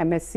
MSc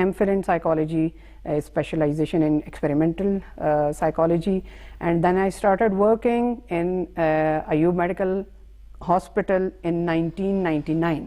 MPhil in psychology, specialization in experimental psychology, and then I started working in Ayub Medical Hospital in 1999.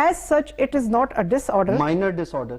As such, it is not a disorder. Minor disorder.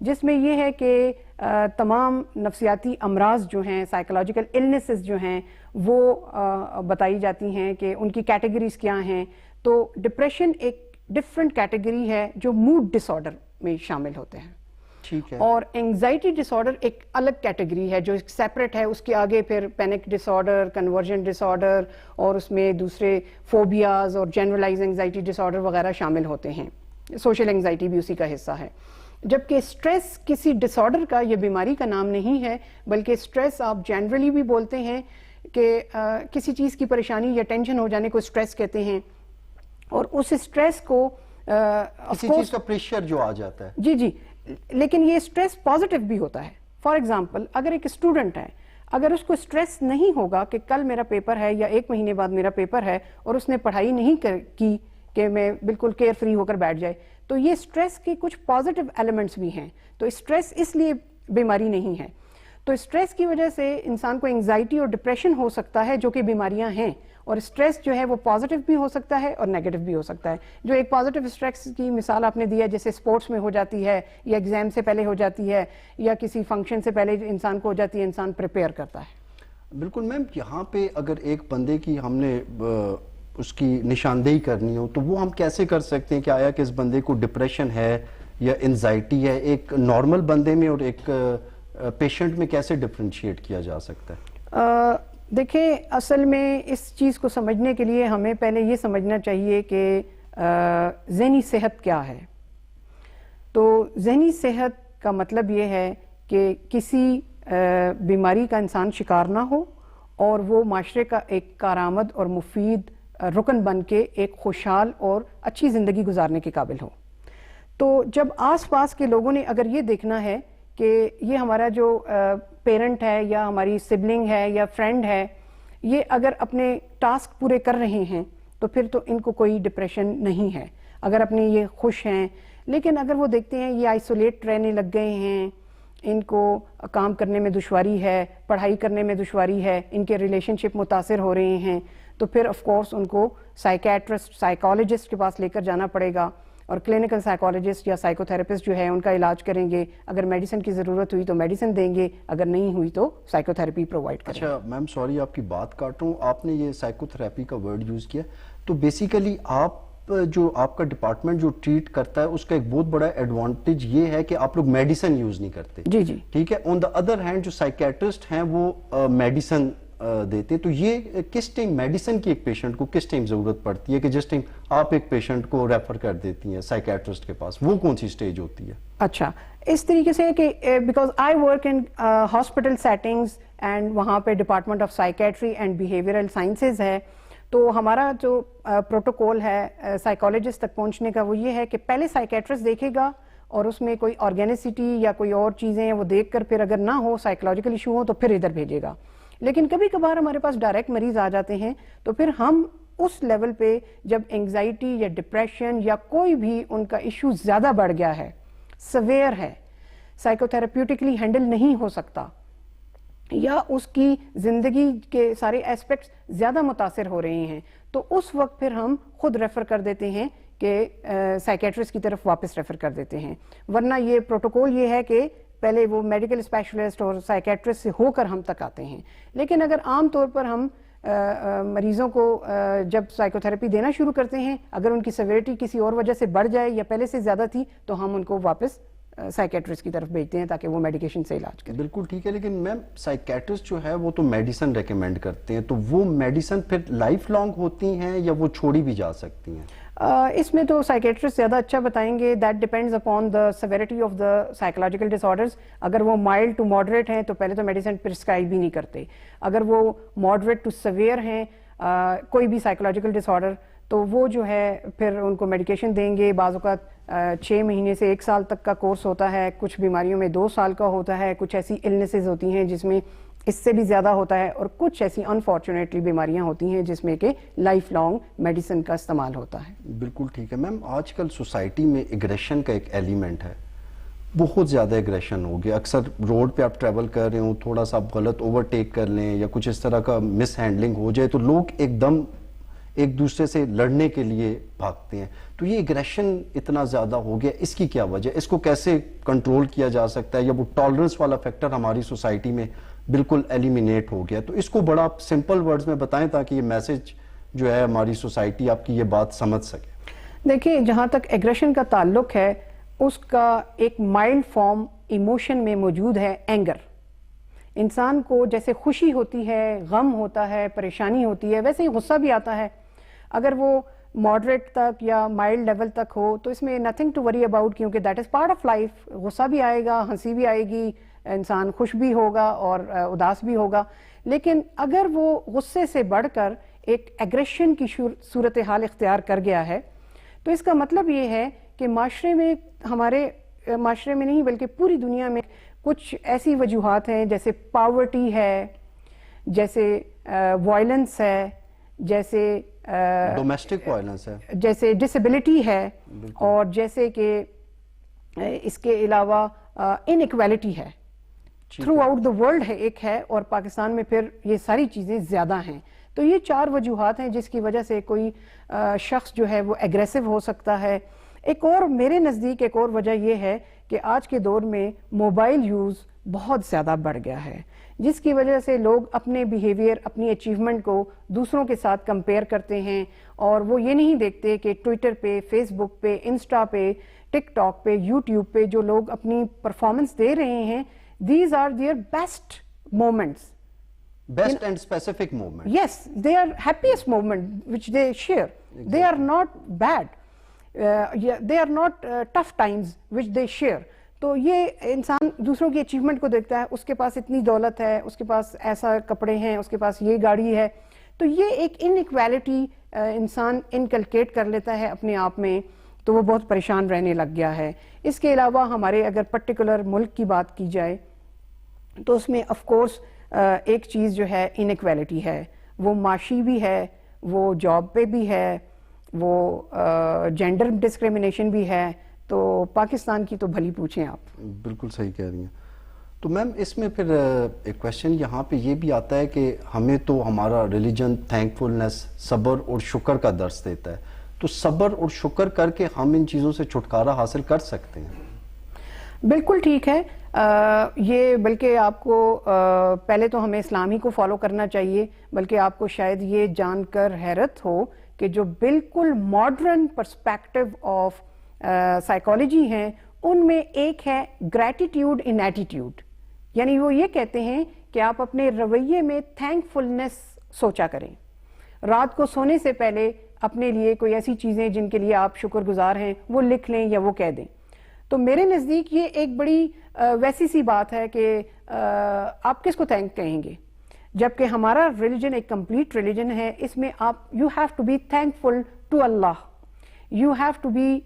جس میں یہ ہے کہ تمام نفسیاتی امراض جو ہیں، سائیکولوجیکل النیسز جو ہیں وہ بتائی جاتی ہیں کہ ان کی کیٹیگریز کیا ہیں. تو ڈپریشن ایک ڈفرینٹ کیٹیگری ہے جو موڈ ڈس آرڈر میں شامل ہوتے ہیں. ٹھیک ہے. اور اینگزائٹی ڈس آرڈر ایک الگ کیٹیگری ہے جو ایک سیپریٹ ہے. اس کے آگے پھر پینک ڈس آرڈر، کنورژن ڈس آرڈر اور اس میں دوسرے فوبیاز اور جنرلائز اینگزائٹی ڈس آرڈر وغیرہ شامل ہوتے ہیں. سوشل اینگزائٹی بھی اسی کا حصہ ہے. جبکہ اسٹریس کسی ڈس آرڈر کا یا بیماری کا نام نہیں ہے، بلکہ اسٹریس آپ جنرلی بھی بولتے ہیں کہ کسی چیز کی پریشانی یا ٹینشن ہو جانے کو اسٹریس کہتے ہیں. اور اس اسٹریس کو کسی چیز کا پریشر جو آ جاتا ہے. جی جی، لیکن یہ اسٹریس پازیٹیو بھی ہوتا ہے. فار ایگزامپل اگر ایک اسٹوڈنٹ ہے، اگر اس کو اسٹریس نہیں ہوگا کہ کل میرا پیپر ہے یا 1 مہینے بعد میرا پیپر ہے اور اس نے پڑھائی نہیں کی کہ میں بالکل کیئر فری ہو کر بیٹھ جائے، تو یہ اسٹریس کے کچھ پازیٹیو ایلیمنٹس بھی ہیں. تو اسٹریس اس لیے بیماری نہیں ہے. تو اسٹریس کی وجہ سے انسان کو انگزائٹی اور ڈپریشن ہو سکتا ہے جو کہ بیماریاں ہیں. اور اسٹریس جو ہے وہ پازیٹیو بھی ہو سکتا ہے اور نیگیٹو بھی ہو سکتا ہے. جو ایک پازیٹیو اسٹریس کی مثال آپ نے دی ہے، جیسے اسپورٹس میں ہو جاتی ہے یا ایگزام سے پہلے ہو جاتی ہے یا کسی فنکشن سے پہلے انسان کو ہو جاتی ہے، انسان پریپیئر کرتا ہے. بالکل میم. یہاں پہ اگر ایک بندے کی ہم نے اس کی نشاندہی کرنی ہو تو وہ ہم کیسے کر سکتے ہیں کہ آیا کہ اس بندے کو ڈپریشن ہے یا انزائٹی ہے؟ ایک نارمل بندے میں اور ایک پیشنٹ میں کیسے ڈفرینشیٹ کیا جا سکتا ہے؟ دیکھیں، اصل میں اس چیز کو سمجھنے کے لیے ہمیں پہلے یہ سمجھنا چاہیے کہ ذہنی صحت کیا ہے. تو ذہنی صحت کا مطلب یہ ہے کہ کسی بیماری کا انسان شکار نہ ہو اور وہ معاشرے کا ایک کارآمد اور مفید رکن بن کے ایک خوشحال اور اچھی زندگی گزارنے کے قابل ہو. تو جب آس پاس کے لوگوں نے اگر یہ دیکھنا ہے کہ یہ ہمارا جو پیرنٹ ہے یا ہماری سبلنگ ہے یا فرینڈ ہے، یہ اگر اپنے ٹاسک پورے کر رہے ہیں تو پھر تو ان کو کوئی ڈپریشن نہیں ہے، اگر اپنے یہ خوش ہیں. لیکن اگر وہ دیکھتے ہیں یہ آئسولیٹ رہنے لگ گئے ہیں، ان کو کام کرنے میں دشواری ہے، پڑھائی کرنے میں دشواری ہے، ان کے ریلیشن شپ متاثر ہو رہے ہیں، تو پھر آف کورس ان کو سائیکیٹرسٹ، سائیکالوجسٹ کے پاس لے کر جانا پڑے گا. اور کلینکل سائیکالوجسٹ یا سائیکو تھراپسٹ جو ہے ان کا علاج کریں گے. اگر میڈیسن کی ضرورت ہوئی تو میڈیسن دیں گے، اگر نہیں ہوئی تو سائیکو تھراپی پرووائڈ کریں گے. اچھا میم، سوری آپ کی بات کاٹ رہا ہوں. آپ نے یہ سائیکو تھراپی کا ورڈ یوز کیا، تو بیسیکلی آپ کا ڈپارٹمنٹ جو ٹریٹ کرتا ہے اس کا ایک بہت بڑا ایڈوانٹیج یہ ہے کہ آپ لوگ میڈیسن یوز نہیں کرتے. جی جی ٹھیک ہے. آن دا ادر ہینڈ جو سائیکیٹرسٹ ہیں وہ میڈیسن دیتے ہیں. تو یہ کس ٹائم میڈیسن کی ایک پیشنٹ کو کس ٹائم ضرورت پڑتی ہے کہ جس ٹائم آپ ایک پیشنٹ کو ریفر کر دیتی ہیں سائیکیٹرسٹ کے پاس، وہ کون سی سٹیج ہوتی ہے؟ اچھا، اس طریقے سے کہ because I work in hospital settings and وہاں پہ department of psychiatry and behavioural sciences ہے. تو ہمارا جو پروٹوکول ہے سائیکالوجسٹ تک پہنچنے کا وہ یہ ہے کہ پہلے سائیکیٹرسٹ دیکھے گا اور اس میں کوئی آرگینسٹی یا کوئی اور چیزیں وہ دیکھ کر پھر اگر نہ ہو سائیکولوجیکل ایشو ہو تو پھر ادھر بھیجے گا. لیکن کبھی کبھار ہمارے پاس ڈائریکٹ مریض آ جاتے ہیں تو پھر ہم اس لیول پہ جب انگزائٹی یا ڈپریشن یا کوئی بھی ان کا ایشو زیادہ بڑھ گیا ہے، سویئر ہے، سائیکو تھراپیوٹکلی ہینڈل نہیں ہو سکتا یا اس کی زندگی کے سارے ایسپیکٹس زیادہ متاثر ہو رہے ہیں، تو اس وقت پھر ہم خود ریفر کر دیتے ہیں کہ سائیکیٹرسٹ کی طرف واپس ریفر کر دیتے ہیں. ورنہ یہ پروٹوکول یہ ہے کہ پہلے وہ میڈیکل اسپیشلسٹ اور سائیکیٹرسٹ سے ہو کر ہم تک آتے ہیں. لیکن اگر عام طور پر ہم مریضوں کو جب سائیکو تھراپی دینا شروع کرتے ہیں، اگر ان کی سیویرٹی کسی اور وجہ سے بڑھ جائے یا پہلے سے زیادہ تھی تو ہم ان کو واپس سائیکیٹرسٹ کی طرف بھیجتے ہیں تاکہ وہ میڈیکیشن سے علاج کریں. بالکل ٹھیک ہے. لیکن میم سائیکیٹرسٹ جو ہے وہ تو میڈیسن ریکمینڈ کرتے ہیں، تو وہ میڈیسن پھر لائف لانگ ہوتی ہیں یا وہ چھوڑی بھی جا سکتی ہیں؟ اس میں تو سائیکیٹرسٹ زیادہ اچھا بتائیں گے. That depends upon the severity of the psychological disorders. اگر وہ مائلڈ ٹو ماڈریٹ ہیں تو پہلے تو میڈیسن پرسکرائب بھی نہیں کرتے. اگر وہ ماڈریٹ ٹو سیویئر ہیں کوئی بھی سائیکولوجیکل ڈس آرڈر تو وہ جو ہے پھر ان کو میڈیکیشن دیں گے. بعض اوقات 6 مہینے سے 1 سال تک کا کورس ہوتا ہے، کچھ بیماریوں میں 2 سال کا ہوتا ہے، کچھ ایسی النیسز ہوتی ہیں جس میں اس سے بھی زیادہ ہوتا ہے، اور کچھ ایسی انفارچونیٹلی بیماریاں ہوتی ہیں جس میں کہ لائف لانگ میڈیسن کا استعمال ہوتا ہے. بالکل ٹھیک ہے. میم آج کل سوسائٹی میں ایگریشن کا ایک ایلیمنٹ ہے، بہت زیادہ ایگریشن ہو گیا. اکثر روڈ پہ آپ ٹریول کر رہے ہوں، تھوڑا سا آپ غلط اوورٹیک کر لیں یا کچھ اس طرح کا مس ہینڈلنگ ہو جائے تو لوگ ایک دم ایک دوسرے سے لڑنے کے لیے بھاگتے ہیں. تو یہ اگریشن اتنا زیادہ ہو گیا, اس کی کیا وجہ, اس کو کیسے کنٹرول کیا جا سکتا ہے, یا وہ ٹالرنس والا فیکٹر ہماری سوسائٹی میں بالکل ایلیمینیٹ ہو گیا؟ تو اس کو بڑا سمپل ورڈز میں بتائیں تاکہ یہ میسج جو ہے ہماری سوسائٹی آپ کی یہ بات سمجھ سکے. دیکھیں, جہاں تک ایگریشن کا تعلق ہے, اس کا ایک مائلڈ فارم ایموشن میں موجود ہے, اینگر. انسان کو جیسے خوشی ہوتی ہے, غم ہوتا ہے, پریشانی ہوتی ہے, ویسے ہی غصہ بھی آتا ہے. اگر وہ ماڈریٹ تک یا مائلڈ لیول تک ہو تو اس میں نتھنگ ٹو وری اباؤٹ, کیونکہ that is part of life. غصہ بھی آئے گا, ہنسی بھی آئے گی, انسان خوش بھی ہوگا اور اداس بھی ہوگا. لیکن اگر وہ غصے سے بڑھ کر ایک ایگریشن کی صورتحال اختیار کر گیا ہے, تو اس کا مطلب یہ ہے کہ معاشرے میں, ہمارے معاشرے میں نہیں بلکہ پوری دنیا میں کچھ ایسی وجوہات ہیں, جیسے پاورٹی ہے, جیسے وائلنس ہے, جیسے ڈومیسٹک وائلنس ہے, جیسے ڈسیبلٹی ہے, اور جیسے کہ اس کے علاوہ ان ایکویلٹی ہے. تھرو آؤٹ دا ورلڈ ہے, ایک ہے, اور پاکستان میں پھر یہ ساری چیزیں زیادہ ہیں. تو یہ 4 وجوہات ہیں جس کی وجہ سے کوئی شخص جو ہے وہ ایگریسو ہو سکتا ہے. ایک اور میرے نزدیک ایک اور وجہ یہ ہے کہ آج کے دور میں موبائل یوز بہت زیادہ بڑھ گیا ہے, جس کی وجہ سے لوگ اپنے بیہیویئر, اپنی اچیومنٹ کو دوسروں کے ساتھ کمپیئر کرتے ہیں, اور وہ یہ نہیں دیکھتے کہ ٹویٹر پہ, فیس بک پہ, انسٹا پہ, ٹک ٹاک پہ, یوٹیوب پہ جو لوگ اپنی پرفارمنس دے رہے ہیں, these are their best moments. Best and specific moment. Yes, they are happiest moment which they share. Exactly. They are not bad. They are not tough times which they share. تو یہ انسان دوسروں کی achievement کو دیکھتا ہے, اس کے پاس اتنی دولت ہے, اس کے پاس ایسا کپڑے ہیں, اس کے پاس یہ گاڑی ہے. تو یہ ایک ان ایکویلٹی انسان انکلکیٹ کر لیتا ہے اپنے آپ میں, تو وہ بہت پریشان رہنے لگ گیا ہے. اس کے علاوہ ہمارے اگر پرٹیکولر ملک کی بات کی جائے تو اس میں آف کورس ایک چیز جو ہے ان ایکویلٹی ہے, وہ معاشی بھی ہے, وہ جاب پہ بھی ہے, وہ جینڈر ڈسکریمنیشن بھی ہے. تو پاکستان کی تو بھلی پوچھیں آپ. بالکل صحیح کہہ رہی ہیں. تو میم اس میں پھر ایک کویشچن یہاں پہ یہ بھی آتا ہے کہ ہمیں تو ہمارا ریلیجن تھینک فلنس, صبر اور شکر کا درس دیتا ہے, تو صبر اور شکر کر کے ہم ان چیزوں سے چھٹکارا حاصل کر سکتے ہیں؟ بالکل ٹھیک ہے. یہ بلکہ آپ کو پہلے تو ہمیں اسلام ہی کو فالو کرنا چاہیے, بلکہ آپ کو شاید یہ جان کر حیرت ہو کہ جو بالکل ماڈرن پرسپیکٹو آف سائیکالوجی ہیں, ان میں ایک ہے گریٹیٹیوڈ ان ایٹیٹیوڈ. یعنی وہ یہ کہتے ہیں کہ آپ اپنے رویے میں تھینک فلنس سوچا کریں. رات کو سونے سے پہلے اپنے لیے کوئی ایسی چیزیں جن کے لیے آپ شکر گزار ہیں وہ لکھ لیں یا وہ کہہ دیں. تو میرے نزدیک یہ ایک بڑی ویسی سی بات ہے کہ آپ کس کو تھینک کہیں گے, جبکہ ہمارا ریلیجن ایک کمپلیٹ ریلیجن ہے. اس میں آپ you have to be thankful to Allah, you have to be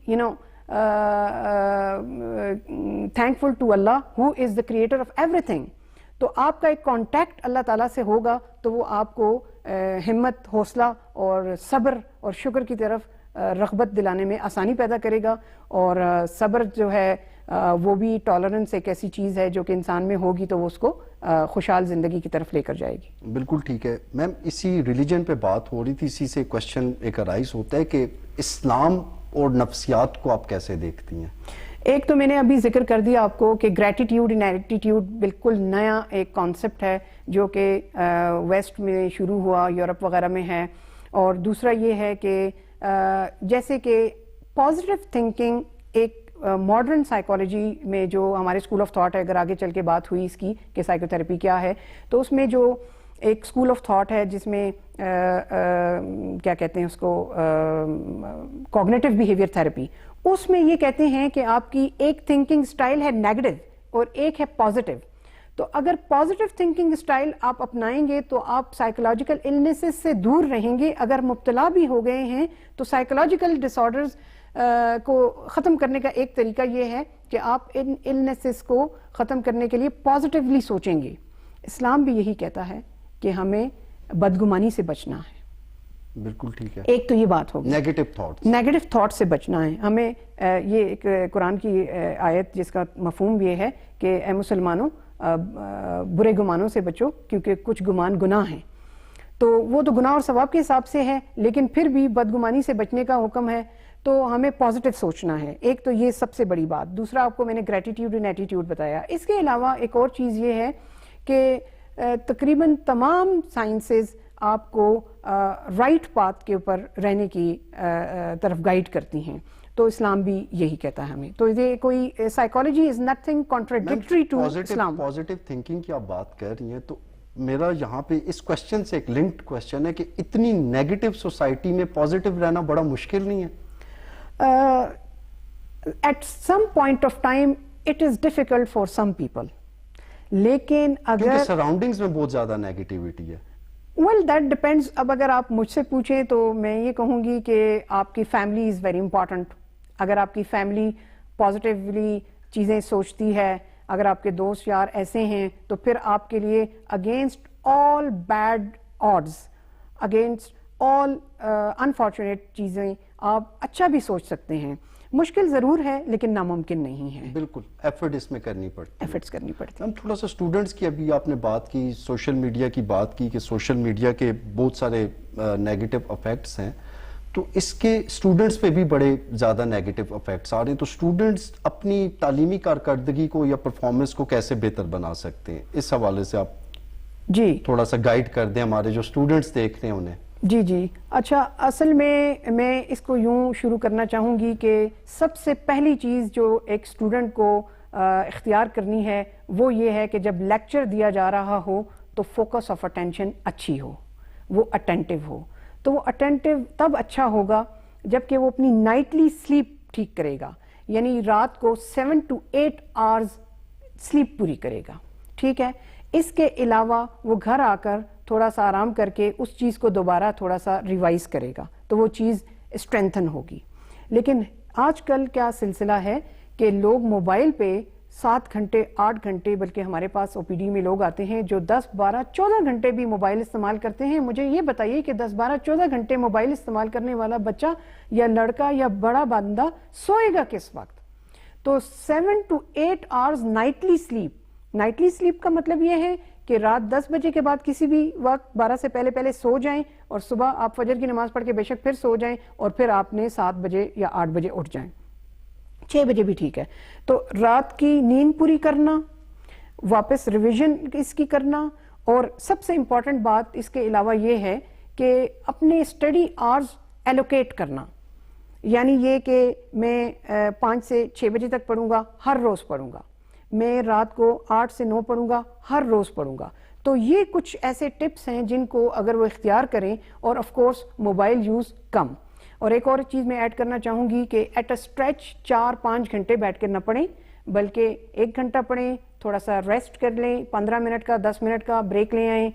thankful to Allah who is the creator of everything. تو آپ کا ایک کانٹیکٹ اللہ تعالیٰ سے ہوگا تو وہ آپ کو ہمت, حوصلہ اور صبر اور شکر کی طرف رغبت دلانے میں آسانی پیدا کرے گا. اور صبر جو ہے وہ بھی ٹالرنس ایک ایسی چیز ہے جو کہ انسان میں ہوگی تو وہ اس کو خوشحال زندگی کی طرف لے کر جائے گی. بالکل ٹھیک ہے میم. اسی ریلیجن پہ بات ہو رہی تھی, اسی سے کویشچن ایک رائز ہوتا ہے کہ اسلام اور نفسیات کو آپ کیسے دیکھتی ہیں؟ ایک تو میں نے ابھی ذکر کر دیا آپ کو کہ گریٹیٹیوڈ ان ایٹیٹیوڈ بالکل نیا ایک کانسیپٹ ہے جو کہ ویسٹ میں شروع ہوا, یورپ وغیرہ میں ہے. اور دوسرا یہ ہے کہ جیسے کہ پازیٹیو تھنکنگ ایک ماڈرن سائیکالوجی میں جو ہمارے اسکول آف تھاٹ ہے, اگر آگے چل کے بات ہوئی اس کی کہ سائیکو تھراپی کیا ہے, تو اس میں جو ایک اسکول آف تھاٹ ہے جس میں کیا کہتے ہیں اس کو, کوگنیٹیو بیہیویئر تھراپی, اس میں یہ کہتے ہیں کہ آپ کی ایک تھنکنگ سٹائل ہے نیگیٹو اور ایک ہے پازیٹیو. تو اگر پازیٹیو تھنکنگ سٹائل آپ اپنائیں گے تو آپ سائیکولوجیکل النیسز سے دور رہیں گے. اگر مبتلا بھی ہو گئے ہیں تو سائیکولوجیکل ڈس آرڈرز کو ختم کرنے کا ایک طریقہ یہ ہے کہ آپ ان النیسز کو ختم کرنے کے لیے پازیٹیولی سوچیں گے. اسلام بھی یہی کہتا ہے کہ ہمیں بدگمانی سے بچنا ہے. بالکل ٹھیک ہے. ایک تو یہ بات ہوگی نیگیٹو تھاٹ سے بچنا ہے ہمیں. یہ ایک قرآن کی آیت جس کا مفہوم یہ ہے کہ اے مسلمانوں برے گمانوں سے بچو کیونکہ کچھ گمان گناہ ہیں. تو وہ تو گناہ اور ثواب کے حساب سے ہے، لیکن پھر بھی بدگمانی سے بچنے کا حکم ہے، تو ہمیں پازیٹیو سوچنا ہے. ایک تو یہ سب سے بڑی بات. دوسرا آپ کو میں نے گریٹیٹیوڈ اینڈ ایٹیٹیوڈ بتایا. اس کے علاوہ ایک اور چیز یہ ہے کہ تقریباً تمام سائنسز آپ کو رائٹ پاتھ کے اوپر رہنے کی طرف گائیڈ کرتی ہیں، تو اسلام بھی یہی کہتا ہے ہمیں. تو یہ کوئی psychology is nothing contradictory to Islam. Positive thinking کی آپ بات کر رہی ہیں، تو میرا یہاں پہ اس کوشچن سے ایک لنکڈ کوشچن ہے کہ اتنی نیگیٹو سوسائٹی میں پازیٹیو رہنا بڑا مشکل نہیں ہے؟ At some point of time it is difficult for some people, لیکن اگر سراؤنڈنگز میں بہت زیادہ نیگیٹیوٹی ہے. Well that depends. اب اگر آپ مجھ سے پوچھیں تو میں یہ کہوں گی کہ آپ کی فیملی از ویری امپورٹنٹ. اگر آپ کی فیملی پازیٹیولی چیزیں سوچتی ہے، اگر آپ کے دوست یار ایسے ہیں، تو پھر آپ کے لیے against all bad odds, against all unfortunate چیزیں آپ اچھا بھی سوچ سکتے ہیں. مشکل ضرور ہے لیکن ناممکن نہیں ہے. بالکل ایفرٹ اس میں کرنی پڑتی ہے. ایفرٹس کرنی پڑتی. ہم تھوڑا سا اسٹوڈنٹس کی، ابھی آپ نے بات کی سوشل میڈیا کی بات کی کہ سوشل میڈیا کے بہت سارے نیگیٹو افیکٹس ہیں، تو اس کے اسٹوڈنٹس پہ بھی بڑے زیادہ نیگیٹو افیکٹس آ رہے ہیں. تو اسٹوڈنٹس اپنی تعلیمی کارکردگی کو یا پرفارمنس کو کیسے بہتر بنا سکتے ہیں؟ اس حوالے سے آپ جی تھوڑا سا گائیڈ کر دیں ہمارے جو اسٹوڈنٹس دیکھ رہے ہیں انہیں. جی اچھا، اصل میں اس کو یوں شروع کرنا چاہوں گی کہ سب سے پہلی چیز جو ایک اسٹوڈنٹ کو اختیار کرنی ہے وہ یہ ہے کہ جب لیکچر دیا جا رہا ہو تو فوکس آف اٹینشن اچھی ہو، وہ اٹینٹیو ہو. تو وہ اٹینٹیو تب اچھا ہوگا جب کہ وہ اپنی نائٹلی سلیپ ٹھیک کرے گا، یعنی رات کو 7 to 8 hours سلیپ پوری کرے گا. ٹھیک ہے. اس کے علاوہ وہ گھر آ کر تھوڑا سا آرام کر کے اس چیز کو دوبارہ تھوڑا سا ریوائز کرے گا، تو وہ چیز اسٹرینتھن ہوگی. لیکن آج کل کیا سلسلہ ہے کہ لوگ موبائل پہ 7 گھنٹے 8 گھنٹے، بلکہ ہمارے پاس او پی ڈی میں لوگ آتے ہیں جو 10 12 14 گھنٹے بھی موبائل استعمال کرتے ہیں. مجھے یہ بتائیے کہ 10 12 14 گھنٹے موبائل استعمال کرنے والا بچہ یا لڑکا یا بڑا بندہ سوئے گا کس وقت؟ تو 7 to 8 hours nightly slip. Nightly slip کا مطلب یہ ہے کہ رات 10 بجے کے بعد کسی بھی وقت 12 سے پہلے سو جائیں، اور صبح آپ فجر کی نماز پڑھ کے بے شک پھر سو جائیں، اور پھر آپ نے 7 بجے یا 8 بجے اٹھ جائیں، 6 بجے بھی ٹھیک ہے. تو رات کی نیند پوری کرنا، واپس ریویژن اس کی کرنا، اور سب سے امپورٹنٹ بات اس کے علاوہ یہ ہے کہ اپنے اسٹڈی آورز ایلوکیٹ کرنا. یعنی یہ کہ میں 5 سے 6 بجے تک پڑھوں گا، ہر روز پڑھوں گا. میں رات کو 8 سے 9 پڑھوں گا، ہر روز پڑھوں گا. تو یہ کچھ ایسے ٹپس ہیں جن کو اگر وہ اختیار کریں، اور آف کورس موبائل یوز کم. اور ایک اور چیز میں ایڈ کرنا چاہوں گی کہ ایٹ اے اسٹریچ 4-5 گھنٹے بیٹھ کے نہ پڑھیں، بلکہ 1 گھنٹہ پڑھیں، تھوڑا سا ریسٹ کر لیں، 15 منٹ کا 10 منٹ کا بریک لے آئیں،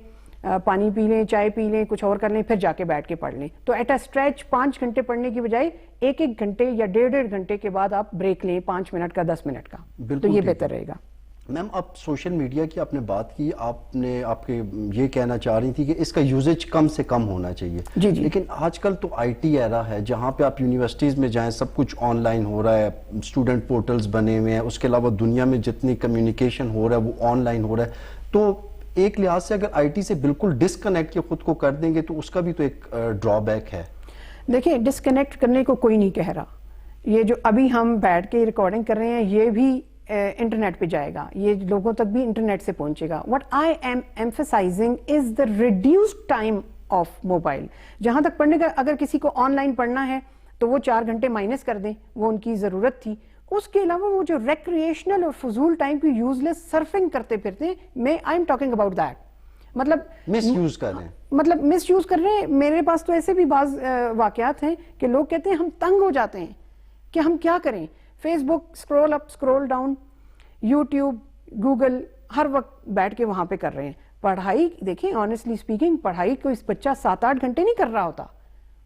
پانی پی لیں، چائے پی لیں، کچھ اور کر لیں، پھر جا کے بیٹھ کے پڑھ لیں. تو ایٹ اے اسٹریچ 5 گھنٹے پڑھنے کی بجائے 1 گھنٹے یا 1.5 گھنٹے کے بعد آپ بریک لیں، 5 منٹ کا 10 منٹ کا. تو یہ بہتر رہے گا. میم آپ سوشل میڈیا کی آپ نے بات کی، آپ کے یہ کہنا چاہ رہی تھی کہ اس کا یوزیج کم سے کم ہونا چاہیے. جی. لیکن آج کل تو آئی ٹی ایرا ہے جہاں پہ آپ یونیورسٹیز میں جائیں سب کچھ آن لائن ہو رہا ہے، اسٹوڈنٹ پورٹلز بنے ہوئے ہیں، اس کے علاوہ دنیا میں جتنی کمیونیکیشن ہو رہا ہے وہ آن لائن ہو رہا ہے. تو ایک لحاظ سے اگر آئی ٹی سے بالکل ڈسکنیکٹ خود کو کر دیں گے تو اس کا بھی تو ایک ڈرا بیک ہے. دیکھیں، ڈسکنیکٹ کرنے کو کوئی نہیں کہہ رہا. یہ جو ابھی ہم بیٹھ کے ریکارڈنگ کر رہے ہیں یہ بھی انٹرنیٹ پہ جائے گا، یہ لوگوں تک بھی انٹرنیٹ سے پہنچے گا. What I am emphasizing is the reduced time of mobile. جہاں تک پڑھنے کا، اگر کسی کو آن لائن پڑھنا ہے تو وہ 4 گھنٹے مائنس کر دیں، وہ ان کی ضرورت تھی. اس کے علاوہ وہ جو ریکریشنل اور فضول ٹائم کی یوزلیس سرفنگ کرتے پھرتے ہیں، میں I am talking about that. مطلب مس یوز کر رہے ہیں، مطلب مس یوز کر رہے ہیں. میرے پاس تو ایسے بھی بعض واقعات ہیں کہ لوگ کہتے ہیں ہم تنگ ہو جاتے ہیں کہ ہم کیا کریں. فیس بک اسکرول اپ اسکرول ڈاؤن، یوٹیوب، گوگل، ہر وقت بیٹھ کے وہاں پہ کر رہے ہیں. پڑھائی دیکھیں، آنیسٹلی اسپیکنگ، پڑھائی کو اس بچہ 7-8 گھنٹے نہیں کر رہا ہوتا.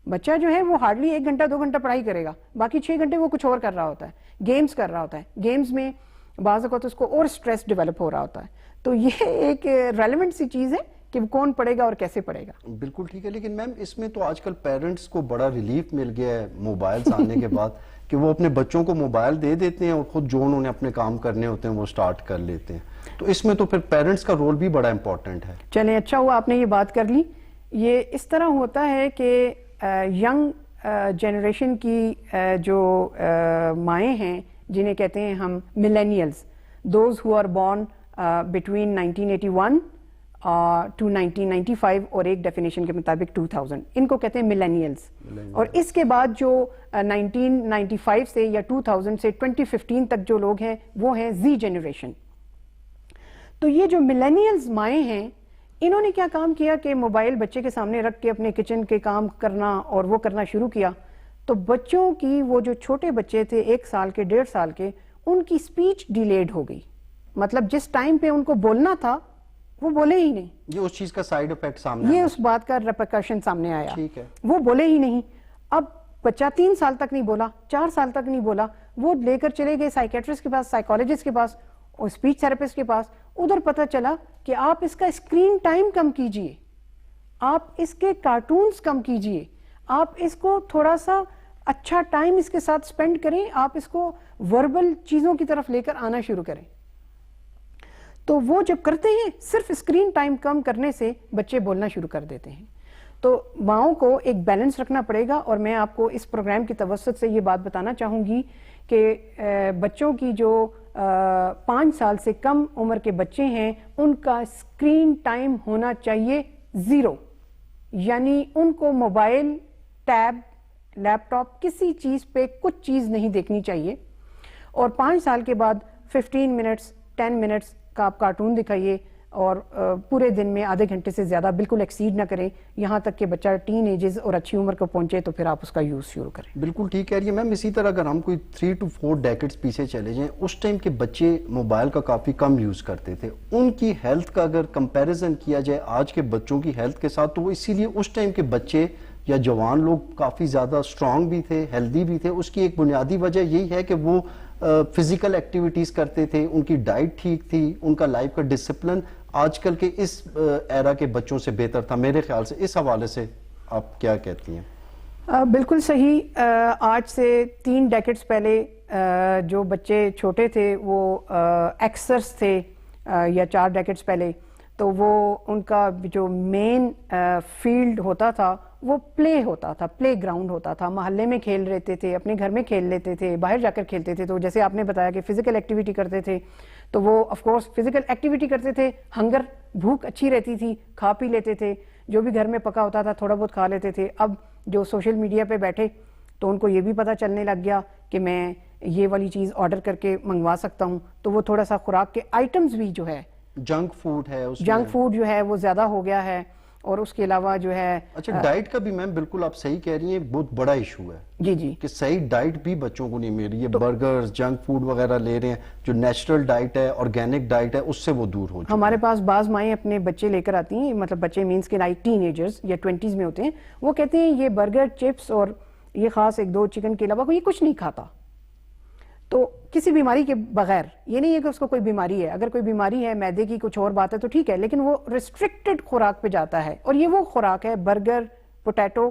بچہ جو ہے وہ ہارڈلی 1 گھنٹہ 2 گھنٹہ پڑھائی کرے گا، باقی 6 گھنٹے وہ کچھ اور کر رہا ہوتا ہے، گیمز کر رہا ہوتا ہے. گیمز میں بعض اوقات اس کو اور سٹریس ڈیولپ ہو رہا ہوتا ہے. تو یہ ایک ریلیونٹ سی چیز ہے کہ کون پڑھے گا اور کیسے پڑھے گا. بالکل ٹھیک ہے. لیکن میم اس میں تو آج کل پیرنٹس کو بڑا ریلیف مل گیا ہے موبائلز آنے کے بعد کہ وہ اپنے بچوں کو موبائل دے دیتے ہیں اور خود جو انہوں نے اپنے کام کرنے ہوتے ہیں وہ سٹارٹ کر لیتے ہیں. تو اس میں تو پھر پیرنٹس کا رول بھی بڑا امپورٹنٹ ہے. چلیں، اچھا ہوا آپ نے یہ بات کر لی یہ اس طرح ہوتا ہے کہ ینگ جنریشن کی جو مائیں ہیں جنہیں کہتے ہیں ہم millennials, those who are born between 1981 to 1995 اور ایک ڈیفینیشن کے مطابق 2000، ان کو کہتے ہیں ملینیلز. اور اس کے بعد جو 1995 سے یا 2000 سے 2015 تک جو لوگ ہیں وہ ہیں زی جنریشن. تو یہ جو ملینیلز مائیں ہیں انہوں نے کیا کام کیا کہ موبائل بچے کے سامنے رکھ کے اپنے کچن کے کام کرنا اور وہ کرنا شروع کیا. تو بچوں کی وہ جو چھوٹے بچے تھے 1 سال کے 1.5 سال کے، ان کی اسپیچ ڈیلیڈ ہو گئی. مطلب جس ٹائم پہ ان کو بولنا تھا وہ بولے ہی نہیں. یہ اس چیز کا سائیڈ افیکٹ سامنے یہ اس بات کا ریپرکشن سامنے آیا. ٹھیک ہے. وہ بولے ہی نہیں. اب بچہ 3 سال تک نہیں بولا، 4 سال تک نہیں بولا، وہ لے کر چلے گئے سائیکیٹرسٹ کے پاس، سائیکالوجسٹ کے پاس اور اسپیچ تھراپسٹ کے پاس. ادھر پتہ چلا کہ آپ اس کا اسکرین ٹائم کم کیجئے، آپ اس کے کارٹونز کم کیجئے، آپ اس کو تھوڑا سا اچھا ٹائم اس کے ساتھ سپینڈ کریں، آپ اس کو وربل چیزوں کی طرف لے کر آنا شروع کریں. تو وہ جب کرتے ہیں صرف اسکرین ٹائم کم کرنے سے بچے بولنا شروع کر دیتے ہیں. تو ماؤں کو ایک بیلنس رکھنا پڑے گا. اور میں آپ کو اس پروگرام کی توسط سے یہ بات بتانا چاہوں گی کہ بچوں کی جو 5 سال سے کم عمر کے بچے ہیں ان کا اسکرین ٹائم ہونا چاہیے 0. یعنی ان کو موبائل، ٹیب، لیپ ٹاپ کسی چیز پہ کچھ چیز نہیں دیکھنی چاہیے. اور 5 سال کے بعد 15 منٹس 10 منٹس کا آپ کارٹون دکھائیے اور پورے دن میں آدھے گھنٹے سے زیادہ بالکل ایکسیڈ نہ کریں یہاں تک کہ بچہ ٹین ایجز اور اچھی عمر کو پہنچے تو پھر آپ اس کا یوز شروع کریں. بالکل ٹھیک ہے. میم اسی طرح اگر ہم کوئی 3 to 4 ڈیکڈز پیچھے چلے جائیں، اس ٹائم کے بچے موبائل کا کافی کم یوز کرتے تھے. ان کی ہیلتھ کا اگر کمپیریزن کیا جائے آج کے بچوں کی ہیلتھ کے ساتھ، تو وہ اسی لیے اس ٹائم کے بچے یا جوان لوگ کافی زیادہ اسٹرانگ بھی تھے، ہیلدی بھی تھے. اس کی ایک بنیادی وجہ یہی ہے کہ وہ فزیکل ایکٹیویٹیز کرتے تھے، ان کی ڈائٹ ٹھیک تھی، ان کا لائف کا ڈسپلن آج کل کے اس ایرا کے بچوں سے بہتر تھا میرے خیال سے. اس حوالے سے آپ کیا کہتی ہیں؟ بالکل صحیح. آج سے 3 ڈیکڈز پہلے جو بچے چھوٹے تھے وہ ایکسرس تھے، یا 4 ڈیکڈز پہلے تو وہ ان کا جو مین فیلڈ ہوتا تھا وہ پلے ہوتا تھا، پلے گراؤنڈ ہوتا تھا. محلے میں کھیل رہتے تھے، اپنے گھر میں کھیل لیتے تھے، باہر جا کر کھیلتے تھے. تو جیسے آپ نے بتایا کہ فزیکل ایکٹیویٹی کرتے تھے تو وہ آف کورس فزیکل ایکٹیویٹی کرتے تھے، ہنگر بھوک اچھی رہتی تھی، کھا پی لیتے تھے، جو بھی گھر میں پکا ہوتا تھا تھوڑا بہت کھا لیتے تھے. اب جو سوشل میڈیا پہ بیٹھے تو ان کو یہ بھی پتہ چلنے لگ گیا کہ میں یہ والی چیز آرڈر کر کے منگوا سکتا ہوں. تو وہ تھوڑا سا خوراک کے آئٹمز بھی جو ہے جنک فوڈ ہے، جنک فوڈ جو ہے وہ زیادہ ہو گیا ہے. اور اس کے علاوہ جو ہے اچھا ڈائٹ کا بھی میم بالکل آپ صحیح کہہ رہی ہیں، بہت بڑا ایشو ہے. جی جی کہ صحیح ڈائٹ بھی بچوں کو نہیں مل رہی ہے. برگرز، جنک فوڈ وغیرہ لے رہے ہیں. جو نیچرل ڈائٹ ہے، آرگینک ڈائٹ ہے، اس سے وہ دور ہو چکے ہیں. ہمارے پاس بعض مائیں اپنے بچے لے کر آتی ہیں، مطلب بچے مینس کے لائک ٹین ایجرز یا 20s میں ہوتے ہیں، وہ کہتے ہیں یہ برگر، چپس اور یہ خاص 1-2 چکن کے علاوہ یہ کچھ نہیں کھاتا. تو کسی بیماری کے بغیر، یہ نہیں ہے کہ اس کو کوئی بیماری ہے، اگر کوئی بیماری ہے معدے کی کچھ اور بات ہے تو ٹھیک ہے، لیکن وہ ریسٹرکٹڈ خوراک پہ جاتا ہے. اور یہ وہ خوراک ہے برگر، پوٹیٹو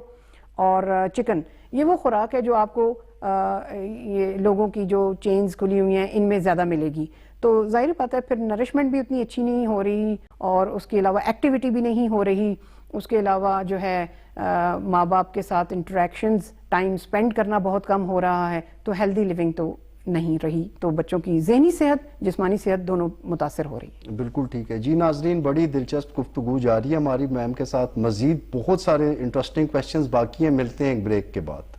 اور چکن، یہ وہ خوراک ہے جو آپ کو یہ لوگوں کی جو چینز کھلی ہوئی ہیں ان میں زیادہ ملے گی. تو ظاہر بات ہے پھر نرشمنٹ بھی اتنی اچھی نہیں ہو رہی اور اس کے علاوہ ایکٹیویٹی بھی نہیں ہو رہی. اس کے علاوہ جو ہے ماں باپ کے ساتھ انٹریکشنز، ٹائم سپینڈ کرنا بہت کم ہو رہا ہے. تو ہیلدی لیونگ تو نہیں رہی. تو بچوں کی ذہنی صحت، جسمانی صحت دونوں متاثر ہو رہی. بالکل ٹھیک ہے. جی ناظرین، بڑی دلچسپ گفتگو جاری ہے ہماری میم کے ساتھ. مزید بہت سارے انٹرسٹنگ کویسچنز باقی ہیں. ملتے ہیں ایک بریک کے بعد.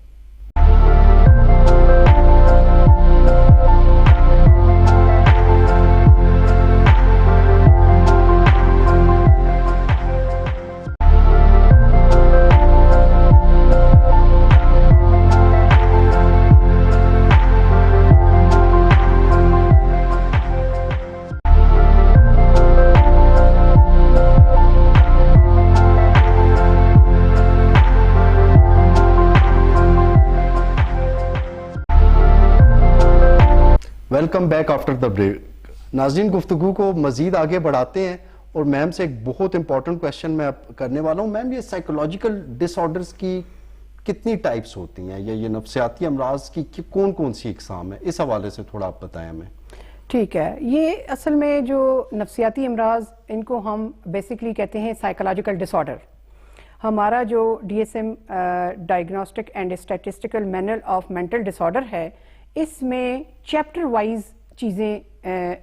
Welcome back after the break. ناظرین، گفتگو کو مزید آگے بڑھاتے ہیں اور میم سے ایک بہت امپورٹنٹ کویشچن میں کرنے والا ہوں. میم، یہ سائیکولوجیکل ڈس آرڈرز کی کتنی ٹائپس ہوتی ہیں، یا یہ نفسیاتی امراض کی کون کون سی اقسام ہیں؟ اس حوالے سے تھوڑا آپ بتائیں ہمیں. ٹھیک ہے. یہ اصل میں جو نفسیاتی امراض ان کو ہم بیسکلی کہتے ہیں سائیکولوجیکل ڈس آرڈر. ہمارا جو DSM diagnostic and statistical manual of mental disorder ہے اس میں چیپٹر وائز چیزیں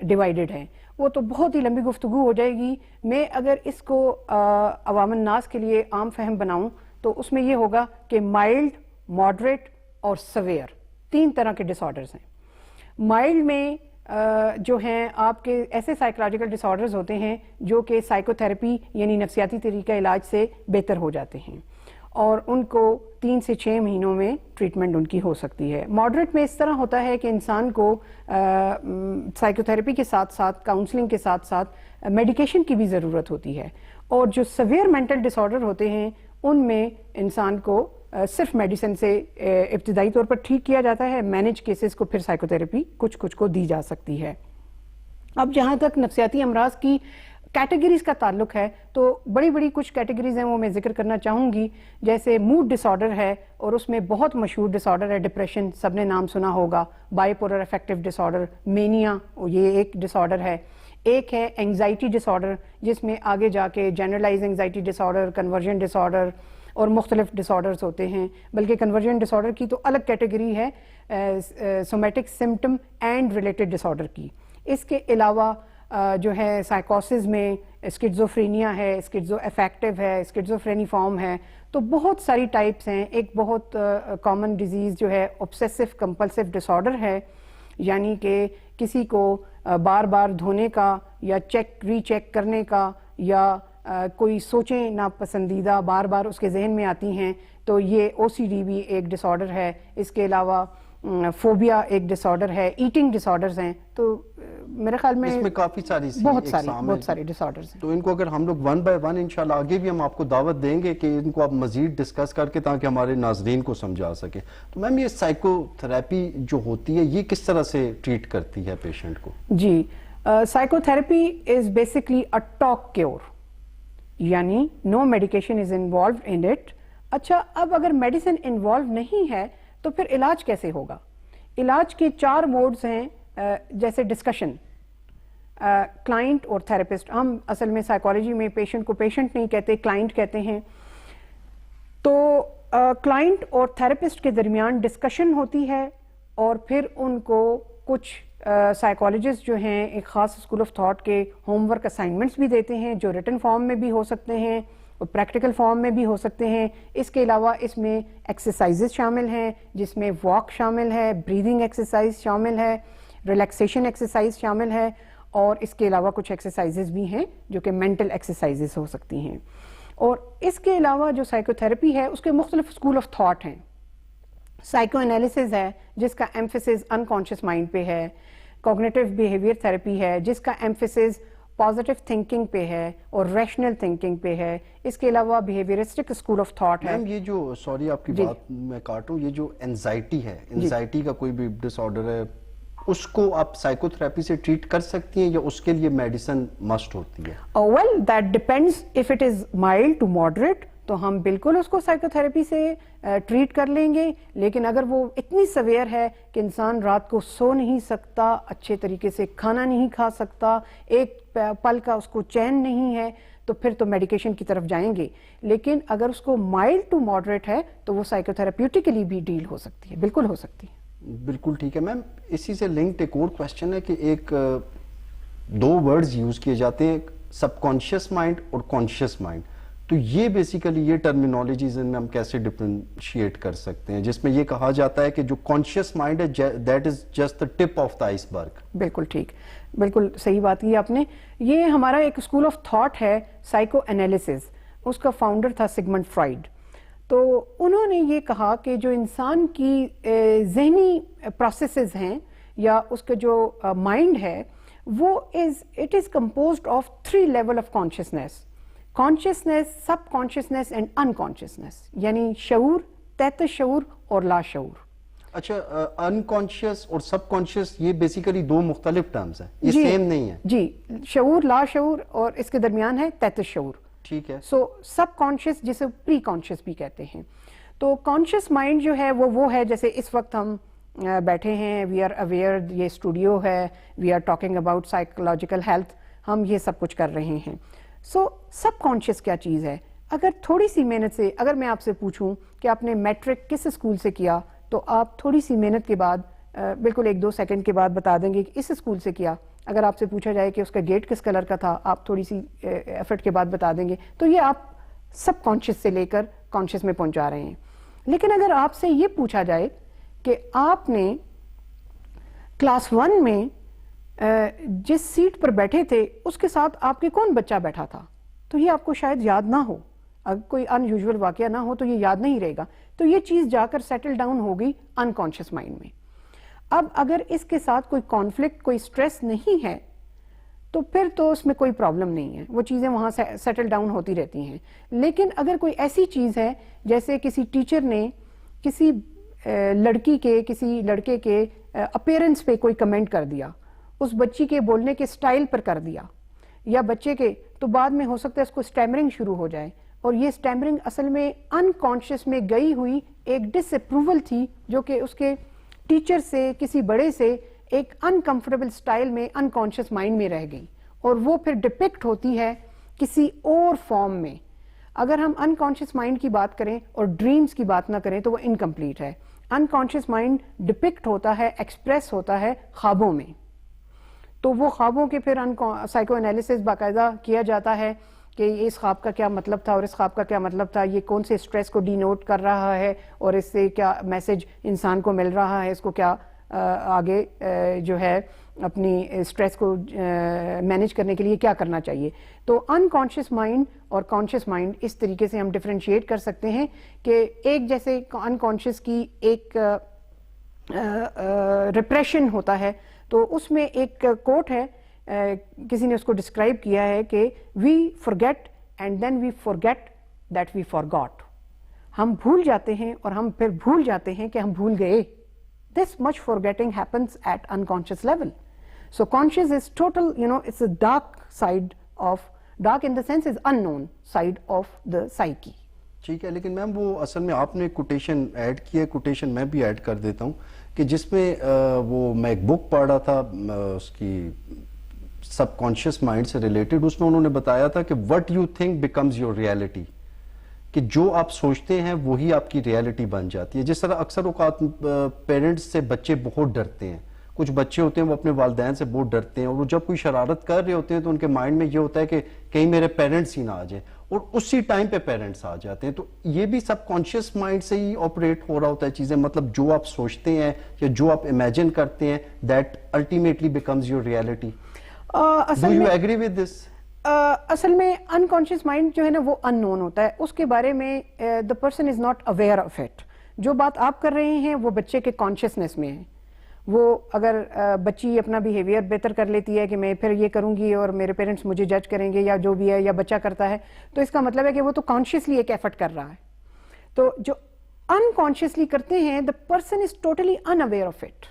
ڈیوائیڈڈ ہیں. وہ تو بہت ہی لمبی گفتگو ہو جائے گی. میں اگر اس کو عوام الناس کے لیے عام فہم بناؤں تو اس میں یہ ہوگا کہ مائلڈ، ماڈریٹ اور سویئر 3 طرح کے ڈس آرڈرز ہیں. مائلڈ میں جو ہیں آپ کے ایسے سائیکولوجیکل ڈس آرڈرز ہوتے ہیں جو کہ سائیکو تھراپی یعنی نفسیاتی طریقہ علاج سے بہتر ہو جاتے ہیں اور ان کو 3 سے 6 مہینوں میں ٹریٹمنٹ ان کی ہو سکتی ہے. ماڈریٹ میں اس طرح ہوتا ہے کہ انسان کو سائیکو تھراپی کے ساتھ ساتھ کاؤنسلنگ کے ساتھ ساتھ میڈیکیشن کی بھی ضرورت ہوتی ہے. اور جو سیویئر مینٹل ڈس آرڈر ہوتے ہیں ان میں انسان کو صرف میڈیسن سے ابتدائی طور پر ٹھیک کیا جاتا ہے. مینج کیسز کو پھر سائیکو تھراپی کچھ کو دی جا سکتی ہے. اب جہاں تک نفسیاتی امراض کی کیٹیگریز کا تعلق ہے تو بڑی کچھ کیٹیگریز ہیں وہ میں ذکر کرنا چاہوں گی. جیسے موڈ ڈس آرڈر ہے اور اس میں بہت مشہور ڈس آرڈر ہے ڈپریشن، سب نے نام سنا ہوگا. Bipolar affective disorder, mania یہ ایک ڈس آرڈر ہے. ایک ہے اینگزائٹی ڈس آرڈر جس میں آگے جا کے جنرلائز اینگزائٹی ڈس آرڈر، کنورژن ڈس آرڈر اور مختلف ڈس آرڈرز ہوتے ہیں. بلکہ کنورژن ڈس آرڈر کی تو الگ کیٹیگری ہے somatic symptom and related disorder کی. اس کے علاوہ جو ہے سائیکوسس میں اسکیزوفرینیا ہے، اسکیزو افیکٹو ہے، اسکیزوفرینی فارم ہے. تو بہت ساری ٹائپس ہیں. ایک بہت کامن ڈیزیز جو ہے اوبسیسو کمپلسو ڈس آرڈر ہے، یعنی کہ کسی کو بار بار دھونے کا یا ری چیک کرنے کا یا کوئی سوچیں ناپسندیدہ بار بار اس کے ذہن میں آتی ہیں تو یہ OCD بھی ایک ڈس آرڈر ہے. اس کے علاوہ فوبیا ایک ڈس آرڈر ہے. ایٹنگ ڈس آرڈرز ہیں. تو میرے خیال میں اس میں کافی ساری بہت سارے ڈس آرڈرز ہیں. تو ان کو اگر ہم لوگ 1 by 1 انشاءاللہ آگے بھی ہم آپ کو دعوت دیں گے کہ ان کو آپ مزید ڈسکس کر کے تاکہ ہمارے ناظرین کو سمجھا سکیں. تو میم یہ سائیکو تھراپی جو ہوتی ہے یہ کس طرح سے ٹریٹ کرتی ہے پیشنٹ کو؟ جی psychotherapy is basically a talk cure, یعنی no medication is involved in it. اچھا اب اگر میڈیسن انوالو نہیں ہے تو پھر علاج کیسے ہوگا؟ علاج کے 4 موڈز ہیں. جیسے ڈسکشن، کلائنٹ اور تھراپسٹ. ہم اصل میں سائیکالوجی میں پیشنٹ کو پیشنٹ نہیں کہتے، کلائنٹ کہتے ہیں. تو کلائنٹ اور تھراپسٹ کے درمیان ڈسکشن ہوتی ہے اور پھر ان کو کچھ سائیکالوجسٹ جو ہیں ایک خاص اسکول آف تھاٹ کے ہوم ورک اسائنمنٹس بھی دیتے ہیں جو ریٹن فارم میں بھی ہو سکتے ہیں اور پریکٹیکل فارم میں بھی ہو سکتے ہیں. اس کے علاوہ اس میں ایکسرسائزز شامل ہیں جس میں واک شامل ہے، بریدنگ ایکسرسائز شامل ہے، ریلیکسیشن ایکسرسائز شامل ہے اور اس کے علاوہ کچھ ایکسرسائزز بھی ہیں جو کہ مینٹل ایکسرسائزز ہو سکتی ہیں. اور اس کے علاوہ جو سائیکو تھراپی ہے اس کے مختلف اسکول آف تھاٹ ہیں. سائیکو انالیسز ہے جس کا ایمفیسس انکانشیس مائنڈ پہ ہے. کوگنیٹو بیہیویئر تھراپی ہے جس کا ایمفیسس پازیٹیو تھنکنگ پہ ہے اور ریشنل تھنکنگ پہ ہے. اس کے علاوہ بیہیویئرسٹک اسکول آف تھاٹ ہے. میم یہ جو سوری آپ کی بات میں کاٹوں، یہ جو انزائٹی ہے، انزائٹی کا کوئی بھی ڈس آرڈر ہے اس کو آپ سائیکو تھراپی سے ٹریٹ کر سکتی ہیں یا اس کے لیے میڈیسن مسٹ ہوتی ہے؟ Well that depends. If it is mild to moderate تو ہم بالکل اس کو سائیکو تھراپی سے ٹریٹ کر لیں گے. لیکن اگر وہ اتنی سویئر ہے کہ انسان رات کو سو نہیں سکتا، اچھے طریقے سے کھانا نہیں کھا سکتا، ایک پل کا اس کو چین نہیں ہے، تو پھر تو میڈیکیشن کی طرف جائیں گے. لیکن اگر اس کو مائلڈ ٹو ماڈریٹ ہے تو وہ سائیکو تھراپیوٹیکلی بھی ڈیل ہو سکتی ہے، بالکل ہو سکتی ہے. بالکل ٹھیک ہے میم. اسی سے لنکڈ ایک اور کوشچن ہے کہ ایک 2 ورڈز یوز کیے جاتے ہیں، سب کانشیس مائنڈ اور کانشیس مائنڈ. تو یہ بیسیکلی یہ ٹرمینالوجیز ان میں ہم کیسے ڈفرینشیٹ کر سکتے ہیں جس میں یہ کہا جاتا ہے کہ جو کانشیس مائنڈ ہے that is just the tip of the ice برگ؟ بالکل ٹھیک، بالکل صحیح بات کی آپ نے. یہ ہمارا ایک اسکول آف تھاٹ ہے سائیکو انالیسز. اس کا فاؤنڈر تھا سگمنڈ فرائڈ. تو انہوں نے یہ کہا کہ جو انسان کی ذہنی پروسیسز ہیں یا اس کا جو مائنڈ ہے وہ it is composed of 3 level of consciousness. Consciousness, sub consciousness and unconsciousness, یعنی شعور، تحت شعور اور لا شعور. اچھا، انکانشیس اور سب کانشیس یہ بیسیکلی 2 مختلف ٹرمز ہیں، یہ سیم نہیں ہے؟ جی، شعور، لا شعور اور اس کے درمیان ہے تحت شعور. ٹھیک ہے. سو سب کانشیس جسے پری کانشیس بھی کہتے ہیں. تو کانشیس مائنڈ جو ہے وہ ہے جیسے اس وقت ہم بیٹھے ہیں، وی آر اویئر، یہ اسٹوڈیو ہے، we are talking about psychological health, ہم یہ سب کچھ کر رہے ہیں. سو سب کانشیس کیا چیز ہے؟ اگر تھوڑی سی محنت سے, اگر میں آپ سے پوچھوں کہ آپ نے میٹرک کس اسکول سے کیا, تو آپ تھوڑی سی محنت کے بعد بالکل 1-2 سیکنڈ کے بعد بتا دیں گے کہ اس اسکول سے کیا. اگر آپ سے پوچھا جائے کہ اس کا گیٹ کس کلر کا تھا, آپ تھوڑی سی ایفرٹ کے بعد بتا دیں گے. تو یہ آپ سب کانشیس سے لے کر کانشیس میں پہنچا رہے ہیں. لیکن اگر آپ سے یہ پوچھا جائے کہ آپ نے کلاس 1 میں جس سیٹ پر بیٹھے تھے اس کے ساتھ آپ کے کون بچہ بیٹھا تھا, تو یہ آپ کو شاید یاد نہ ہو. اگر کوئی ان یوزول واقعہ نہ ہو تو یہ یاد نہیں رہے گا. تو یہ چیز جا کر سیٹل ڈاؤن ہو گئی انکانشیس مائنڈ میں. اب اگر اس کے ساتھ کوئی کانفلکٹ, کوئی سٹریس نہیں ہے, تو پھر تو اس میں کوئی پرابلم نہیں ہے, وہ چیزیں وہاں سے سیٹل ڈاؤن ہوتی رہتی ہیں. لیکن اگر کوئی ایسی چیز ہے جیسے کسی ٹیچر نے کسی لڑکی کے, کسی لڑکے کے اپیرنس پہ کوئی کمنٹ کر دیا, اس بچی کے بولنے کے سٹائل پر کر دیا, یا بچے کے, تو بعد میں ہو سکتا ہے اس کو سٹیمرنگ شروع ہو جائے. اور یہ سٹیمرنگ اصل میں انکانشیس میں گئی ہوئی ایک ڈس اپروول تھی, جو کہ اس کے ٹیچر سے, کسی بڑے سے ایک انکمفرٹیبل سٹائل میں انکانشیس مائنڈ میں رہ گئی, اور وہ پھر ڈپکٹ ہوتی ہے کسی اور فارم میں. اگر ہم انکانشیس مائنڈ کی بات کریں اور ڈریمز کی بات نہ کریں تو وہ انکمپلیٹ ہے. انکانشیس مائنڈ ڈپکٹ ہوتا ہے, ایکسپریس ہوتا ہے خوابوں میں. تو وہ خوابوں کے پھر سائیکو انالیسس باقاعدہ کیا جاتا ہے کہ اس خواب کا کیا مطلب تھا اور اس خواب کا کیا مطلب تھا, یہ کون سے سٹریس کو ڈی نوٹ کر رہا ہے اور اس سے کیا میسج انسان کو مل رہا ہے, اس کو کیا آگے جو ہے اپنی سٹریس کو مینیج کرنے کے لیے کیا کرنا چاہیے. تو انکانشیس مائنڈ اور کانشیس مائنڈ اس طریقے سے ہم ڈفرینشیٹ کر سکتے ہیں کہ ایک جیسے انکانشیس کی ایک ریپریشن ہوتا ہے, تو اس میں ایک کوٹ ہے, کسی نے اس کو ڈسکرائب کیا ہے کہ we forget and then we forget that we forgot. ہم بھول جاتے ہیں اور ہم پھر بھول جاتے ہیں کہ ہم بھول گئے. This much forgetting happens at unconscious level. So conscious is total, it's a dark side of, dark in the sense is unknown side of the psyche. ٹھیک ہے, لیکن میم وہ اصل میں آپ نے کوٹیشن ایڈ کی ہے, کوٹیشن میں بھی ایڈ کر دیتا ہوں کہ جس میں وہ میں ایک بک پڑھ رہا تھا اس کی سب کانشیس مائنڈ سے ریلیٹڈ, اس میں انہوں نے بتایا تھا کہ what you think becomes your reality, کہ جو آپ سوچتے ہیں وہی آپ کی ریالٹی بن جاتی ہے. جس طرح اکثر اوقات پیرنٹس سے بچے بہت ڈرتے ہیں, کچھ بچے ہوتے ہیں وہ اپنے والدین سے بہت ڈرتے ہیں, اور وہ جب کوئی شرارت کر رہے ہوتے ہیں تو ان کے مائنڈ میں یہ ہوتا ہے کہ کہیں میرے پیرنٹس ہی نہ آ جائیں, اور اسی ٹائم پہ پیرنٹس آ جاتے ہیں. تو یہ بھی سب کانشیس مائنڈ سے ہی آپریٹ ہو رہا ہوتا ہے چیزیں, مطلب جو آپ سوچتے ہیں یا جو آپ امیجن کرتے ہیں that ultimately becomes your reality. Do you agree with this? اصل میں انکانشیس مائنڈ جو ہے نا وہ ان نون ہوتا ہے, اس کے بارے میں the person is not aware of it. جو بات آپ کر رہے ہیں وہ بچے کے کانشیسنیس میں ہے. وہ اگر بچی اپنا بیہیویئر بہتر کر لیتی ہے کہ میں پھر یہ کروں گی اور میرے پیرنٹس مجھے جج کریں گے, یا جو بھی ہے, یا بچہ کرتا ہے, تو اس کا مطلب ہے کہ وہ تو کانشیسلی ایک ایفرٹ کر رہا ہے. تو جو انکانشیسلی کرتے ہیں the person is totally in aware of it.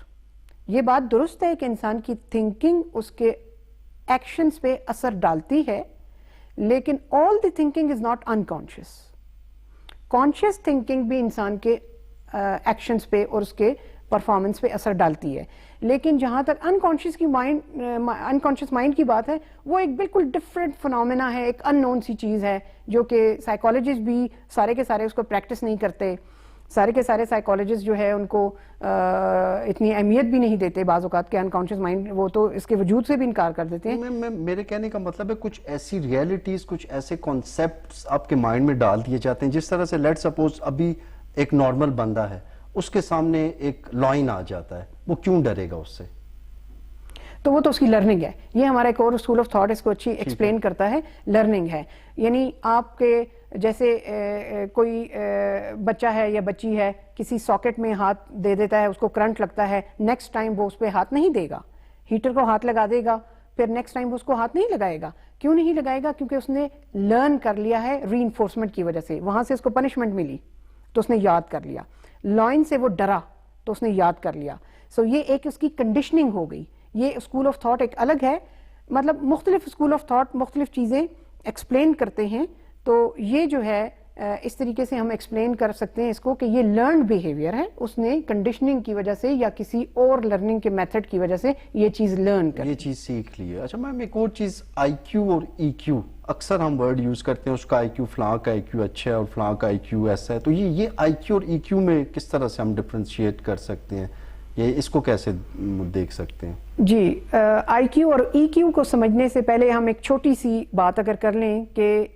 یہ بات درست ہے کہ انسان کی تھنکنگ اس کے ایکشنز پہ اثر ڈالتی ہے, لیکن all the thinking is not unconscious. Conscious thinking بھی انسان کے ایکشنز پہ اور اس کے پرفارمنس پہ اثر ڈالتی ہے. لیکن جہاں تک انکانشیس مائنڈ کی بات ہے, وہ ایک بالکل ڈفرینٹ فنومینا ہے, ایک ان نون سی چیز ہے, جو کہ سائیکالوجسٹ بھی سارے کے سارے اس کو پریکٹس نہیں کرتے. سارے کے سارے سائیکالوجسٹ جو ہے ان کو اتنی اہمیت بھی نہیں دیتے بعض اوقات کہ انکانشیس مائنڈ, وہ تو اس کے وجود سے بھی انکار کر دیتے ہیں. میرے کہنے کا مطلب ہے کچھ ایسی ریئلٹیز, کچھ ایسے کانسیپٹس آپ کے مائنڈ میں ڈال دیے جاتے ہیں, جس طرح سے لیٹ سپوز ابھی ایک نارمل بندہ ہے, اس کے سامنے ایک لائن آ جاتا ہے, وہ کیوں ڈرے گا اس سے؟ تو وہ تو اس کی لرننگ ہے. یہ ہمارا ایک اور اسکول آف تھاٹ اس کو اچھی ایکسپلین کرتا ہے, لرننگ ہے. یعنی آپ کے جیسے کوئی بچہ ہے یا بچی ہے, کسی ساکٹ میں ہاتھ دے دیتا ہے, اس کو کرنٹ لگتا ہے, نیکسٹ ٹائم وہ اس پہ ہاتھ نہیں دے گا, ہیٹر کو ہاتھ لگا دے گا, پھر نیکسٹ ٹائم وہ اس کو ہاتھ نہیں لگائے گا. کیوں نہیں لگائے گا؟ کیونکہ اس نے لرن کر لیا ہے ری انفورسمنٹ کی وجہ سے. وہاں سے اس کو پنشمنٹ ملی تو اس نے یاد کر لیا. لائن سے وہ ڈرا تو اس نے یاد کر لیا. سو یہ ایک اس کی کنڈیشننگ ہو گئی. یہ اسکول آف تھاٹ ایک الگ ہے, مطلب مختلف اسکول آف تھاٹ مختلف چیزیں ایکسپلین کرتے ہیں. تو یہ جو ہے اس طریقے سے ہم ایکسپلین کر سکتے ہیں اس کو کہ یہ لرنڈ بیہیویئر ہے, اس نے کنڈیشننگ کی وجہ سے یا کسی اور لرننگ کے میتھڈ کی وجہ سے یہ چیز لرن کر, یہ چیز سیکھ لی ہے. اچھا میم ایک اور چیز, آئی کیو اور ای کیو, اکثر ہم ورڈ یوز کرتے ہیں اس کا آئی کیو, فلاں کا آئی کیو اچھا ہے اور فلاں کا آئی کیو ایسا ہے, تو یہ آئی کیو اور ای کیو میں کس طرح سے ہم ڈفرینشیٹ کر سکتے ہیں, یہ اس کو کیسے دیکھ سکتے ہیں؟ جی, آئی کیو اور ای کیو کو سمجھنے سے پہلے ہم ایک چھوٹی سی بات اگر کر لیں کہ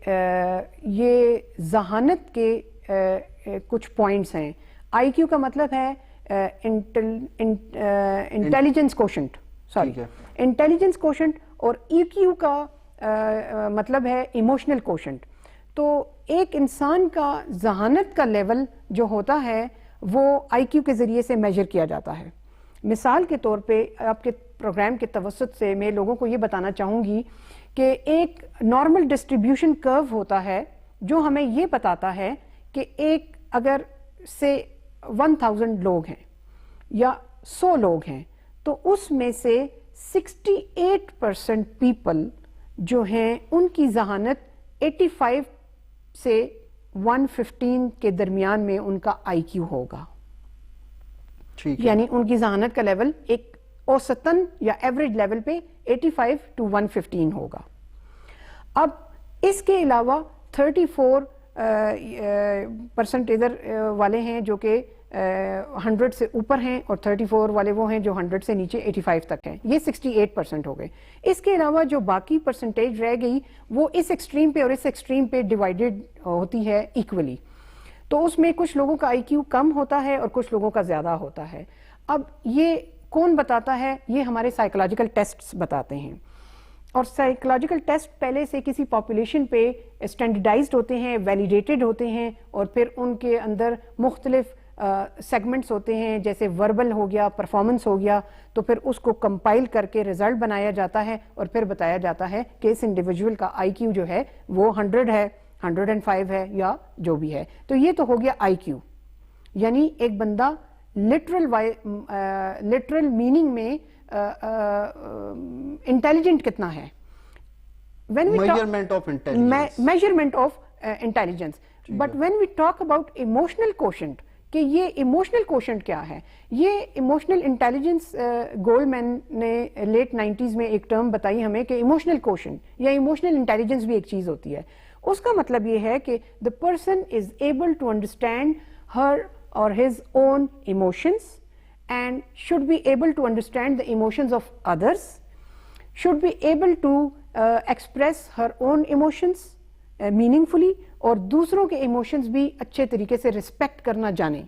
یہ ذہانت کے کچھ پوائنٹس ہیں. آئی کیو کا مطلب ہے intelligence quotient, sorry intelligence quotient, اور ای کیو کا مطلب ہے ایموشنل کوشنٹ. تو ایک انسان کا ذہانت کا لیول جو ہوتا ہے وہ آئی کیو کے ذریعے سے میجر کیا جاتا ہے. مثال کے طور پہ آپ کے پروگرام کے توسط سے میں لوگوں کو یہ بتانا چاہوں گی کہ ایک نارمل ڈسٹریبیوشن کرو ہوتا ہے جو ہمیں یہ بتاتا ہے کہ ایک اگر سے 1000 لوگ ہیں یا 100 لوگ ہیں تو اس میں سے 68% پیپل جو ہیں ان کی ذہانت 85 سے 115 کے درمیان میں ان کا آئی کیو ہوگا. یعنی ان کی ذہانت کا لیول ایک اوسطاً یا ایوریج لیول پہ 85 to 115 ہوگا. اب اس کے علاوہ 34% ادھر والے ہیں جو کہ 100 سے اوپر ہیں, اور 34 والے وہ ہیں جو 100 سے نیچے 85 تک ہیں. یہ 68% ہو گئے. اس کے علاوہ جو باقی پرسنٹیج رہ گئی وہ اس ایکسٹریم پہ اور اس ایکسٹریم پہ ڈیوائیڈڈ ہوتی ہے ایکولی. تو اس میں کچھ لوگوں کا آئی کیو کم ہوتا ہے اور کچھ لوگوں کا زیادہ ہوتا ہے. اب یہ کون بتاتا ہے؟ یہ ہمارے سائیکولوجیکل ٹیسٹس بتاتے ہیں. اور سائیکولوجیکل ٹیسٹ پہلے سے کسی پاپولیشن پہ اسٹینڈرڈائزڈ ہوتے ہیں, ویلیڈیٹڈ ہوتے ہیں, اور پھر ان کے اندر مختلف سیگمنٹس ہوتے ہیں, جیسے وربل ہو گیا, پرفارمنس ہو گیا, تو پھر اس کو کمپائل کر کے ریزلٹ بنایا جاتا ہے اور پھر بتایا جاتا ہے کہ اس انڈیویجول کا آئی کیو جو ہے وہ 100 ہے, 105 ہے, یا جو بھی ہے. تو یہ تو ہو گیا آئی کیو, یعنی ایک بندہ لٹرل میننگ میں انٹیلیجنٹ کتنا ہے, measurement of intelligence. But when we talk about emotional quotient, کہ یہ ایموشنل کوشنٹ کیا ہے, یہ ایموشنل انٹیلیجنس گولڈمین نے لیٹ 90s میں ایک ٹرم بتائی ہمیں کہ ایموشنل کوشنٹ یا ایموشنل انٹیلیجنس بھی ایک چیز ہوتی ہے. اس کا مطلب یہ ہے کہ the person is able to understand her or his own emotions and should be able to understand the emotions of others, should be able to express her own emotions meaningfully, اور دوسروں کے ایموشنز بھی اچھے طریقے سے respect کرنا جانے.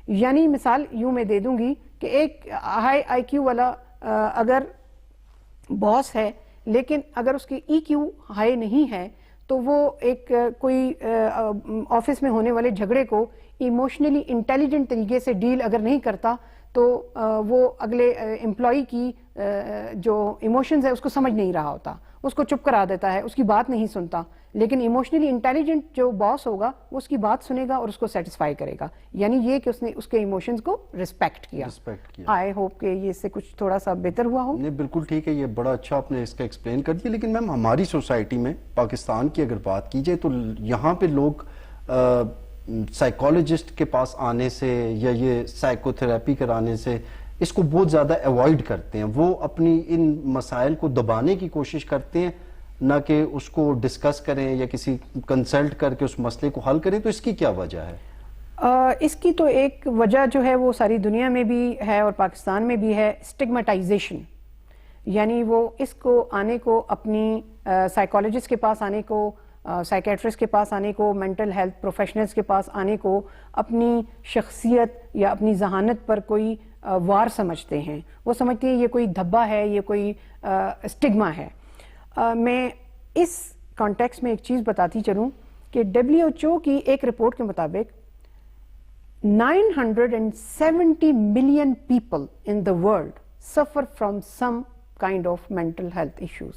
یعنی مثال یوں میں دے دوں گی کہ ایک ہائی آئی کیو والا اگر باس ہے لیکن اگر اس کی ای کیو ہائی نہیں ہے تو وہ ایک کوئی آفس میں ہونے والے جھگڑے کو ایموشنلی انٹیلیجنٹ طریقے سے ڈیل اگر نہیں کرتا تو وہ اگلے امپلائی کی جو ایموشنز ہے اس کو سمجھ نہیں رہا ہوتا, اس کو چپ کرا دیتا ہے, اس کی بات نہیں سنتا. لیکن ایموشنلی انٹیلیجنٹ جو باس ہوگا وہ اس کی بات سنے گا اور اس کو سیٹسفائی کرے گا. یعنی یہ کہ اس نے اس کے ایموشنز کو رسپیکٹ کیا. آئی ہوپ کہ یہ اس سے کچھ تھوڑا سا بہتر ہوا ہو. نہیں بالکل ٹھیک ہے, یہ بڑا اچھا آپ نے اس کا ایکسپلین کر دیا. لیکن میم ہماری سوسائٹی میں پاکستان کی اگر بات کی جائے تو یہاں پہ لوگ سائیکالوجسٹ کے پاس آنے سے یا یہ سائیکو تھراپی کرانے سے اس کو بہت زیادہ ایوائڈ کرتے ہیں. وہ اپنی ان مسائل کو دبانے کی کوشش کرتے ہیں, نہ کہ اس کو ڈسکس کریں یا کسی کنسلٹ کر کے اس مسئلے کو حل کریں. تو اس کی کیا وجہ ہے؟ اس کی تو ایک وجہ جو ہے وہ ساری دنیا میں بھی ہے اور پاکستان میں بھی ہے, اسٹگمیٹائزیشن. یعنی وہ اس کو آنے کو اپنی سائیکالوجسٹ کے پاس آنے کو, سائیکیٹرسٹ کے پاس آنے کو, مینٹل ہیلتھ پروفیشنلز کے پاس آنے کو اپنی شخصیت یا اپنی ذہانت پر کوئی وار سمجھتے ہیں. وہ سمجھتے ہیں یہ کوئی دھبا ہے, یہ کوئی اسٹگما ہے. میں اس کانٹیکس میں ایک چیز بتاتی چلوں کہ WHO کی ایک رپورٹ کے مطابق 970 million people in the world suffer from some kind of mental health issues.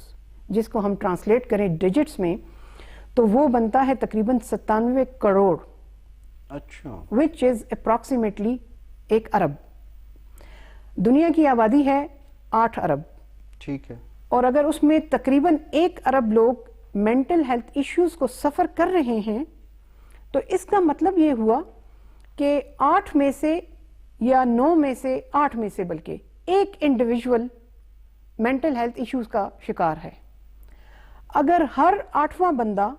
جس کو ہم ٹرانسلیٹ کریں ڈیجٹس میں تو وہ بنتا ہے تقریباً 97 کروڑ. اچھا. وچ از اپروکسیمیٹلی 1 ارب. دنیا کی آبادی ہے 8 ارب. ٹھیک ہے. اور اگر اس میں تقریباً 1 ارب لوگ مینٹل ہیلتھ ایشوز کو سفر کر رہے ہیں تو اس کا مطلب یہ ہوا کہ 8 میں سے یا 9 میں سے 8 میں سے بلکہ ایک انڈیویجول مینٹل ہیلتھ ایشوز کا شکار ہے. اگر ہر 8واں بندہ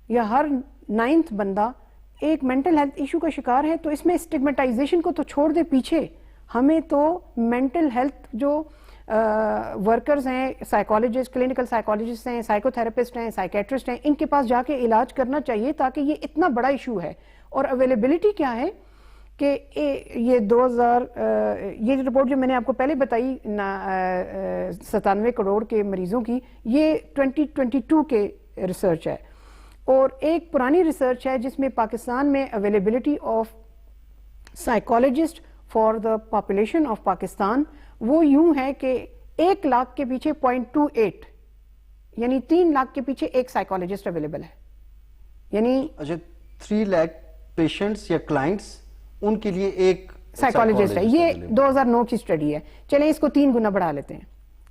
یا ہر 9th بندہ ایک مینٹل ہیلتھ ایشو کا شکار ہے تو اس میں اسٹگمیٹائزیشن کو تو چھوڑ دے پیچھے, ہمیں تو مینٹل ہیلتھ جو ورکرز ہیں, سائیکالوجسٹ, کلینکل سائیکالوجسٹ ہیں, سائیکو تھراپسٹ ہیں, سائیکیٹرسٹ ہیں, ان کے پاس جا کے علاج کرنا چاہیے, تاکہ یہ اتنا بڑا ایشو ہے. اور اویلیبلٹی کیا ہے کہ یہ 2000 یہ رپورٹ جو میں نے آپ کو پہلے بتائی 97 کروڑ کے مریضوں کی, یہ 2022 کے ریسرچ ہے. اور ایک پرانی ریسرچ ہے جس میں پاکستان میں availability of psychologist for the population of Pakistan وہ یوں ہے کہ 1 لاکھ کے پیچھے 0.28 یعنی 3 لاکھ کے پیچھے ایک سائیکالوجسٹ اویلیبل ہے. یعنی 3 لاکھ پیشنٹس یا کلائنٹس ان کے لیے ایک سائیکالوجسٹ ہے. یہ 2009 کی سٹڈی ہے. چلیں اس کو 3 گنا بڑھا لیتے ہیں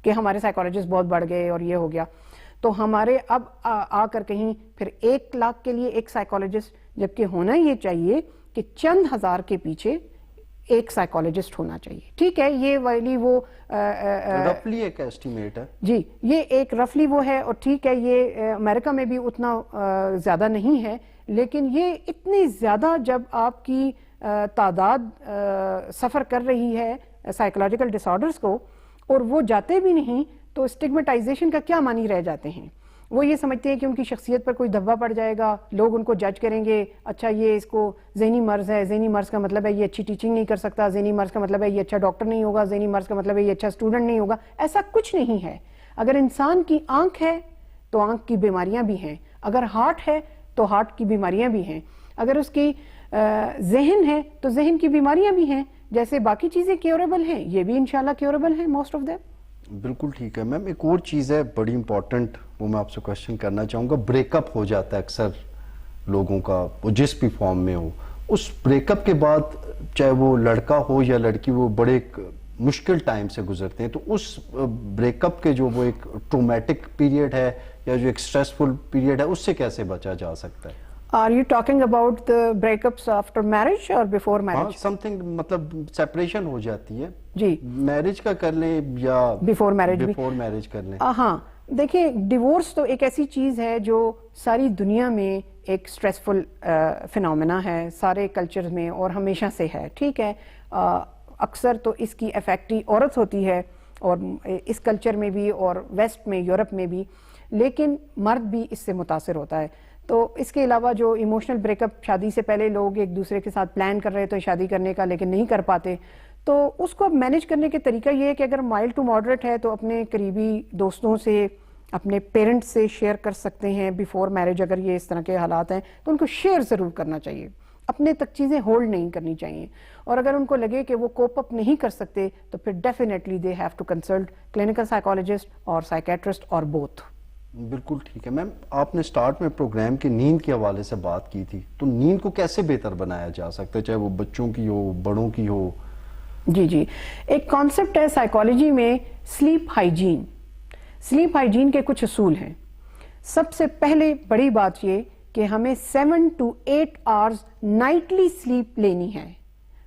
کہ ہمارے سائیکالوجسٹ بہت بڑھ گئے اور یہ ہو گیا, تو ہمارے اب آ کر کہیں پھر 1 لاکھ کے لیے ایک سائیکالوجسٹ, جبکہ ہونا یہ چاہیے کہ چند ہزار کے پیچھے ایک سائیکالوجسٹ ہونا چاہیے. ٹھیک ہے, یہ والی وہ رفلی ایک ایسٹیمیٹ ہے. جی, یہ ایک رفلی وہ ہے, اور ٹھیک ہے یہ امریکہ میں بھی اتنا زیادہ نہیں ہے, لیکن یہ اتنی زیادہ جب آپ کی تعداد سفر کر رہی ہے سائیکولوجیکل ڈس آرڈرز کو اور وہ جاتے بھی نہیں, تو اسٹگمیٹائزیشن کا کیا معنی رہ جاتے ہیں. وہ یہ سمجھتے ہیں کہ ان کی شخصیت پر کوئی دھبا پڑ جائے گا, لوگ ان کو جج کریں گے, اچھا یہ اس کو ذہنی مرض ہے, ذہنی مرض کا مطلب ہے یہ اچھی ٹیچنگ نہیں کر سکتا, ذہنی مرض کا مطلب ہے یہ اچھا ڈاکٹر نہیں ہوگا, ذہنی مرض کا مطلب ہے یہ اچھا اسٹوڈنٹ نہیں ہوگا. ایسا کچھ نہیں ہے. اگر انسان کی آنکھ ہے تو آنکھ کی بیماریاں بھی ہیں, اگر ہارٹ ہے تو ہارٹ کی بیماریاں بھی ہیں, اگر اس کی ذہن ہے تو ذہن کی بیماریاں بھی ہیں. جیسے باقی چیزیں کیوریبل ہیں, یہ بھی انشاءاللہ کیوریبل ہیں موسٹ آف دیم. بالکل ٹھیک ہے میم. ایک اور چیز ہے بڑی امپورٹنٹ, وہ میں آپ سے کوشچن کرنا چاہوں گا. بریک اپ ہو جاتا ہے اکثر لوگوں کا, وہ جس بھی فارم میں ہو, اس بریک اپ کے بعد چاہے وہ لڑکا ہو یا لڑکی, وہ بڑے ایک مشکل ٹائم سے گزرتے ہیں. تو اس بریک اپ کے جو وہ ایک ٹرومیٹک پیریڈ ہے یا جو ایک سٹریسفل پیریڈ ہے, اس سے کیسے بچا جا سکتا ہے؟ Are you talking about the breakups after marriage or before marriage? something مطلب سیپریشن ہو جاتی ہے, جی, میرج کا کر لیں یا بیفور میرج بھی, بیفور میرج کر لیں. ہاں دیکھیں, ڈیورس تو ایک ایسی چیز ہے جو ساری دنیا میں ایک سٹریسفل فینومینا ہے, سارے کلچر میں, اور ہمیشہ سے ہے. ٹھیک ہے, اکثر تو اس کی افیکٹی عورت ہوتی ہے, اور اس کلچر میں بھی اور ویسٹ میں, یورپ میں بھی, لیکن مرد بھی اس سے متاثر ہوتا ہے. تو اس کے علاوہ جو ایموشنل بریک اپ, شادی سے پہلے لوگ ایک دوسرے کے ساتھ پلان کر رہے تو شادی کرنے کا, لیکن نہیں کر پاتے, تو اس کو اب مینیج کرنے کے طریقہ یہ ہے کہ اگر مائلڈ ٹو ماڈریٹ ہے تو اپنے قریبی دوستوں سے, اپنے پیرنٹس سے شیئر کر سکتے ہیں بیفور میرج. اگر یہ اس طرح کے حالات ہیں تو ان کو شیئر ضرور کرنا چاہیے, اپنے تک چیزیں ہولڈ نہیں کرنی چاہیے. اور اگر ان کو لگے کہ وہ کوپ اپ نہیں کر سکتے تو پھر definitely they have to consult clinical psychologist اور سائیکیٹرسٹ اور بوتھ. بالکل ٹھیک ہے میم. آپ نے سٹارٹ میں پروگرام کی نیند کے حوالے سے بات کی تھی, تو نیند کو کیسے بہتر بنایا جا سکتا ہے, چاہے وہ بچوں کی ہو, بڑوں کی ہو؟ جی, ایک کانسیپٹ ہے سائیکالوجی میں سلیپ ہائیجین. سلیپ ہائیجین کے کچھ اصول ہیں. سب سے پہلے بڑی بات یہ کہ ہمیں 7 to 8 hours نائٹلی سلیپ لینی ہے.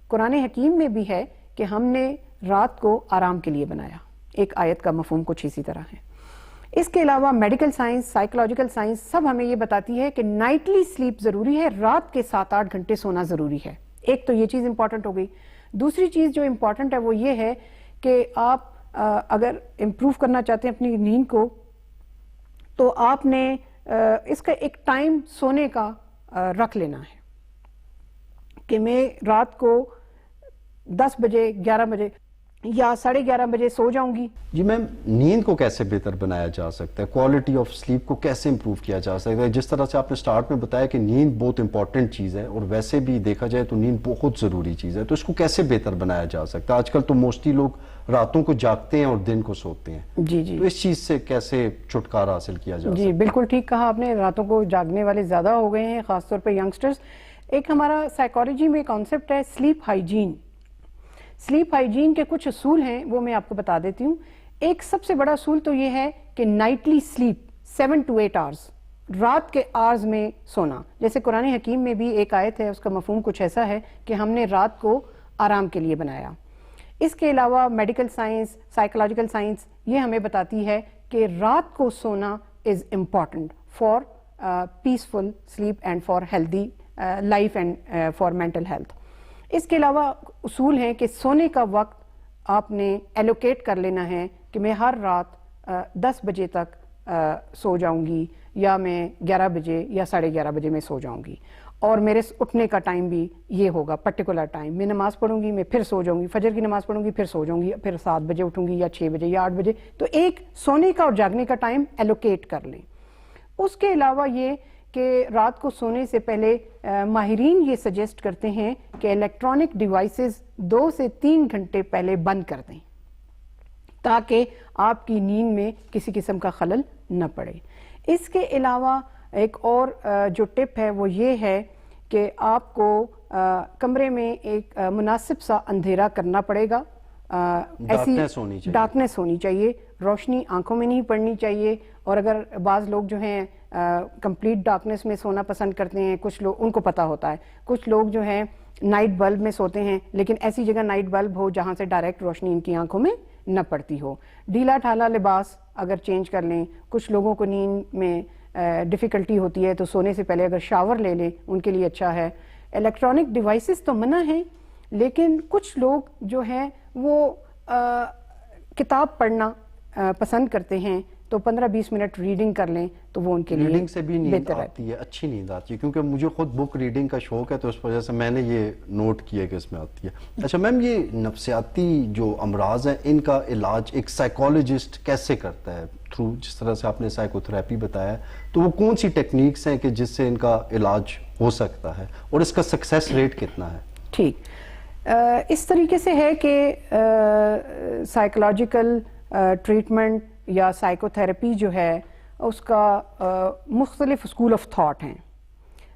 قرآن حکیم میں بھی ہے کہ ہم نے رات کو آرام کے لیے بنایا. ایک آیت کا مفہوم کچھ اسی طرح ہے. اس کے علاوہ میڈیکل سائنس, سائیکولوجیکل سائنس سب ہمیں یہ بتاتی ہے کہ نائٹلی سلیپ ضروری ہے, رات کے 7-8 گھنٹے سونا ضروری ہے. ایک تو یہ چیز امپورٹنٹ ہو گئی. دوسری چیز جو امپورٹنٹ ہے وہ یہ ہے کہ آپ اگر امپروو کرنا چاہتے ہیں اپنی نیند کو, تو آپ نے اس کا ایک ٹائم سونے کا رکھ لینا ہے کہ میں رات کو 10 بجے, 11 بجے یا 11:30 بجے سو جاؤں گی. جی میم, نیند کو کیسے بہتر بنایا جا سکتا ہے, کوالٹی آف سلیپ کو کیسے امپروو کیا جا سکتا ہے؟ جس طرح سے آپ نے سٹارٹ میں بتایا کہ نیند بہت امپورٹنٹ چیز ہے, اور ویسے بھی دیکھا جائے تو نیند بہت ضروری چیز ہے, تو اس کو کیسے بہتر بنایا جا سکتا ہے؟ آج کل تو موسٹلی لوگ راتوں کو جاگتے ہیں اور دن کو سوتے ہیں. جی, تو اس چیز سے کیسے چھٹکارا حاصل کیا جا سکتا ہے؟ جی بالکل ٹھیک کہا آپ نے. راتوں کو جاگنے والے زیادہ ہو گئے ہیں, خاص طور پہ ینگسٹرز. ایک ہمارا سائیکالوجی میں کانسیپٹ ہے سلیپ ہائیجین. سلیپ ہائیجین کے کچھ اصول ہیں, وہ میں آپ کو بتا دیتی ہوں. ایک سب سے بڑا اصول تو یہ ہے کہ نائٹلی سلیپ 7 to 8 hours رات کے آرز میں سونا. جیسے قرآن حکیم میں بھی ایک آیت ہے, اس کا مفہوم کچھ ایسا ہے کہ ہم نے رات کو آرام کے لیے بنایا. اس کے علاوہ میڈیکل سائنس, سائیکولوجیکل سائنس یہ ہمیں بتاتی ہے کہ رات کو سونا is important for peaceful sleep and for healthy life and for mental health. اس کے علاوہ اصول ہیں کہ سونے کا وقت آپ نے ایلوکیٹ کر لینا ہے کہ میں ہر رات 10 بجے تک سو جاؤں گی, یا میں 11 بجے یا 11:30 بجے میں سو جاؤں گی, اور میرے اٹھنے کا ٹائم بھی یہ ہوگا پرٹیکولر ٹائم. میں نماز پڑھوں گی, میں پھر سو جاؤں گی, فجر کی نماز پڑھوں گی, پھر سو جاؤں گی, پھر 7 بجے اٹھوں گی یا 6 بجے یا 8 بجے. تو ایک سونے کا اور جاگنے کا ٹائم ایلوکیٹ کر لیں. اس کے علاوہ یہ کہ رات کو سونے سے پہلے ماہرین یہ سجیسٹ کرتے ہیں کہ الیکٹرانک ڈیوائسز 2 سے 3 گھنٹے پہلے بند کر دیں تاکہ آپ کی نیند میں کسی قسم کا خلل نہ پڑے. اس کے علاوہ ایک اور جو ٹپ ہے وہ یہ ہے کہ آپ کو کمرے میں ایک مناسب سا اندھیرا کرنا پڑے گا. ڈارکنیس ہونی چاہیے, روشنی آنکھوں میں نہیں پڑنی چاہیے. اور اگر بعض لوگ جو ہیں کمپلیٹ ڈارکنیس میں سونا پسند کرتے ہیں, کچھ لوگ ان کو پتہ ہوتا ہے, کچھ لوگ جو ہیں نائٹ بلب میں سوتے ہیں, لیکن ایسی جگہ نائٹ بلب ہو جہاں سے ڈائریکٹ روشنی ان کی آنکھوں میں نہ پڑتی ہو. ڈھیلا ڈھالا لباس اگر چینج کر لیں, کچھ لوگوں کو نیند میں ڈیفیکلٹی ہوتی ہے تو سونے سے پہلے اگر شاور لے لیں ان کے لیے اچھا ہے. الیکٹرانک ڈیوائسز تو منع ہیں, لیکن کچھ لوگ جو ہیں وہ کتاب پڑھنا پسند کرتے ہیں, تو 15-20 منٹ ریڈنگ کر لیں تو وہ ان کے لیے ریڈنگ سے بھی نیند آتی ہے, اچھی نیند آتی ہے, کیونکہ مجھے خود بک ریڈنگ کا شوق ہے تو اس وجہ سے میں نے یہ نوٹ کیا کہ اس میں آتی ہے. اچھا میم, یہ نفسیاتی جو امراض ہیں ان کا علاج ایک سائیکالوجسٹ کیسے کرتا ہے؟ تھرو جس طرح سے آپ نے سائیکو تھراپی بتایا, تو وہ کون سی ٹیکنیکس ہیں کہ جس سے ان کا علاج ہو سکتا ہے, اور اس کا سکسیس ریٹ کتنا ہے؟ ٹھیک, اس طریقے سے ہے کہ سائیکولوجیکل ٹریٹمنٹ یا سائیکو تھراپی جو ہے اس کا مختلف اسکول آف تھاٹ ہیں.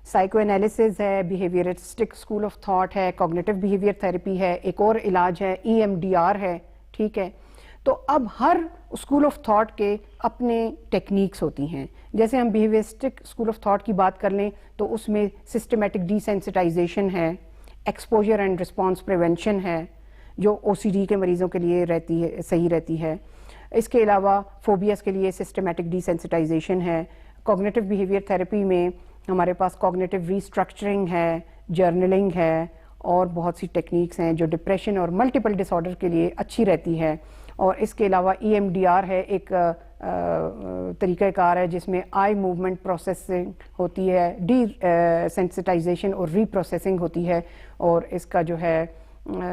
سائیکو انالیسز ہے, بیہیویئرسٹک اسکول آف تھاٹ ہے, کوگنیٹو بیہیویئر تھراپی ہے, ایک اور علاج ہے EMDR ہے. ٹھیک ہے, تو اب ہر اسکول آف تھاٹ کے اپنے ٹیکنیکس ہوتی ہیں. جیسے ہم بیہیویئرسٹک اسکول آف تھاٹ کی بات کر لیں تو اس میں سسٹمیٹک ڈیسینسٹائزیشن ہے, ایکسپوجر اینڈ رسپانس پریونشن ہے جو OCD کے مریضوں کے لیے رہتی ہے, صحیح رہتی ہے. اس کے علاوہ فوبیاز کے لیے سسٹمیٹک ڈیسینسٹائزیشن ہے. کوگنیٹو بیہیویئر تھراپی میں ہمارے پاس کوگنیٹو ریسٹرکچرنگ ہے, جرنلنگ ہے, اور بہت سی ٹیکنیکس ہیں جو ڈپریشن اور ملٹیپل ڈس آرڈر کے لیے اچھی رہتی ہے. اور اس کے علاوہ EMDR ہے, ایک طریقہ کار ہے جس میں آئی موومنٹ پروسیسنگ ہوتی ہے, ڈی سینسٹائزیشن اور ری پروسیسنگ ہوتی ہے. اور اس کا جو ہے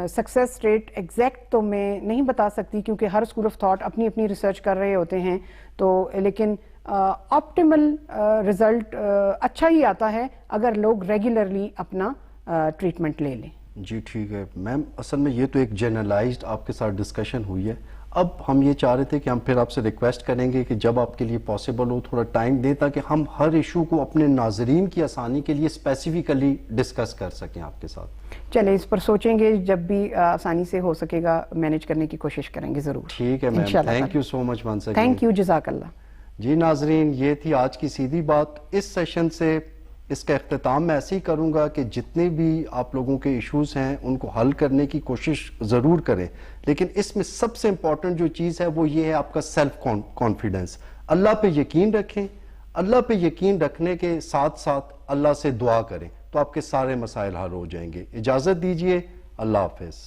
سکسیس ریٹ ایگزیکٹ تو میں نہیں بتا سکتی کیونکہ ہر اسکول آف تھاٹ اپنی اپنی ریسرچ کر رہے ہوتے ہیں, تو لیکن آپٹیمل رزلٹ اچھا ہی آتا ہے اگر لوگ ریگولرلی اپنا ٹریٹمنٹ لے لیں. جی ٹھیک ہے میم, اصل میں یہ تو ایک جنرلائزڈ آپ کے ساتھ ڈسکشن ہوئی ہے. اب ہم یہ چاہ رہے تھے کہ ہم پھر آپ سے ریکویسٹ کریں گے کہ جب آپ کے لیے پاسبل ہو تھوڑا ٹائم دیں تاکہ ہم ہر ایشو کو اپنے ناظرین کی آسانی کے لیے اسپیسیفکلی ڈسکس کر سکیں آپ کے ساتھ. چلیں اس پر سوچیں گے, جب بھی آسانی سے ہو سکے گا مینیج کرنے کی کوشش کریں گے ضرور. ٹھیک ہے ma'am, thank you so much once again. Thank you, جزاک اللہ. جی ناظرین, یہ تھی آج کی سیدھی بات. اس سیشن سے اس کا اختتام میں ایسے ہی کروں گا کہ جتنے بھی آپ لوگوں کے ایشوز ہیں ان کو حل کرنے کی کوشش ضرور کریں, لیکن اس میں سب سے امپورٹنٹ جو چیز ہے وہ یہ ہے آپ کا سیلف کانفیڈنس. اللہ پہ یقین رکھیں, اللہ پہ یقین رکھنے کے ساتھ ساتھ اللہ سے دعا کریں تو آپ کے سارے مسائل حل ہو جائیں گے. اجازت دیجیے, اللہ حافظ.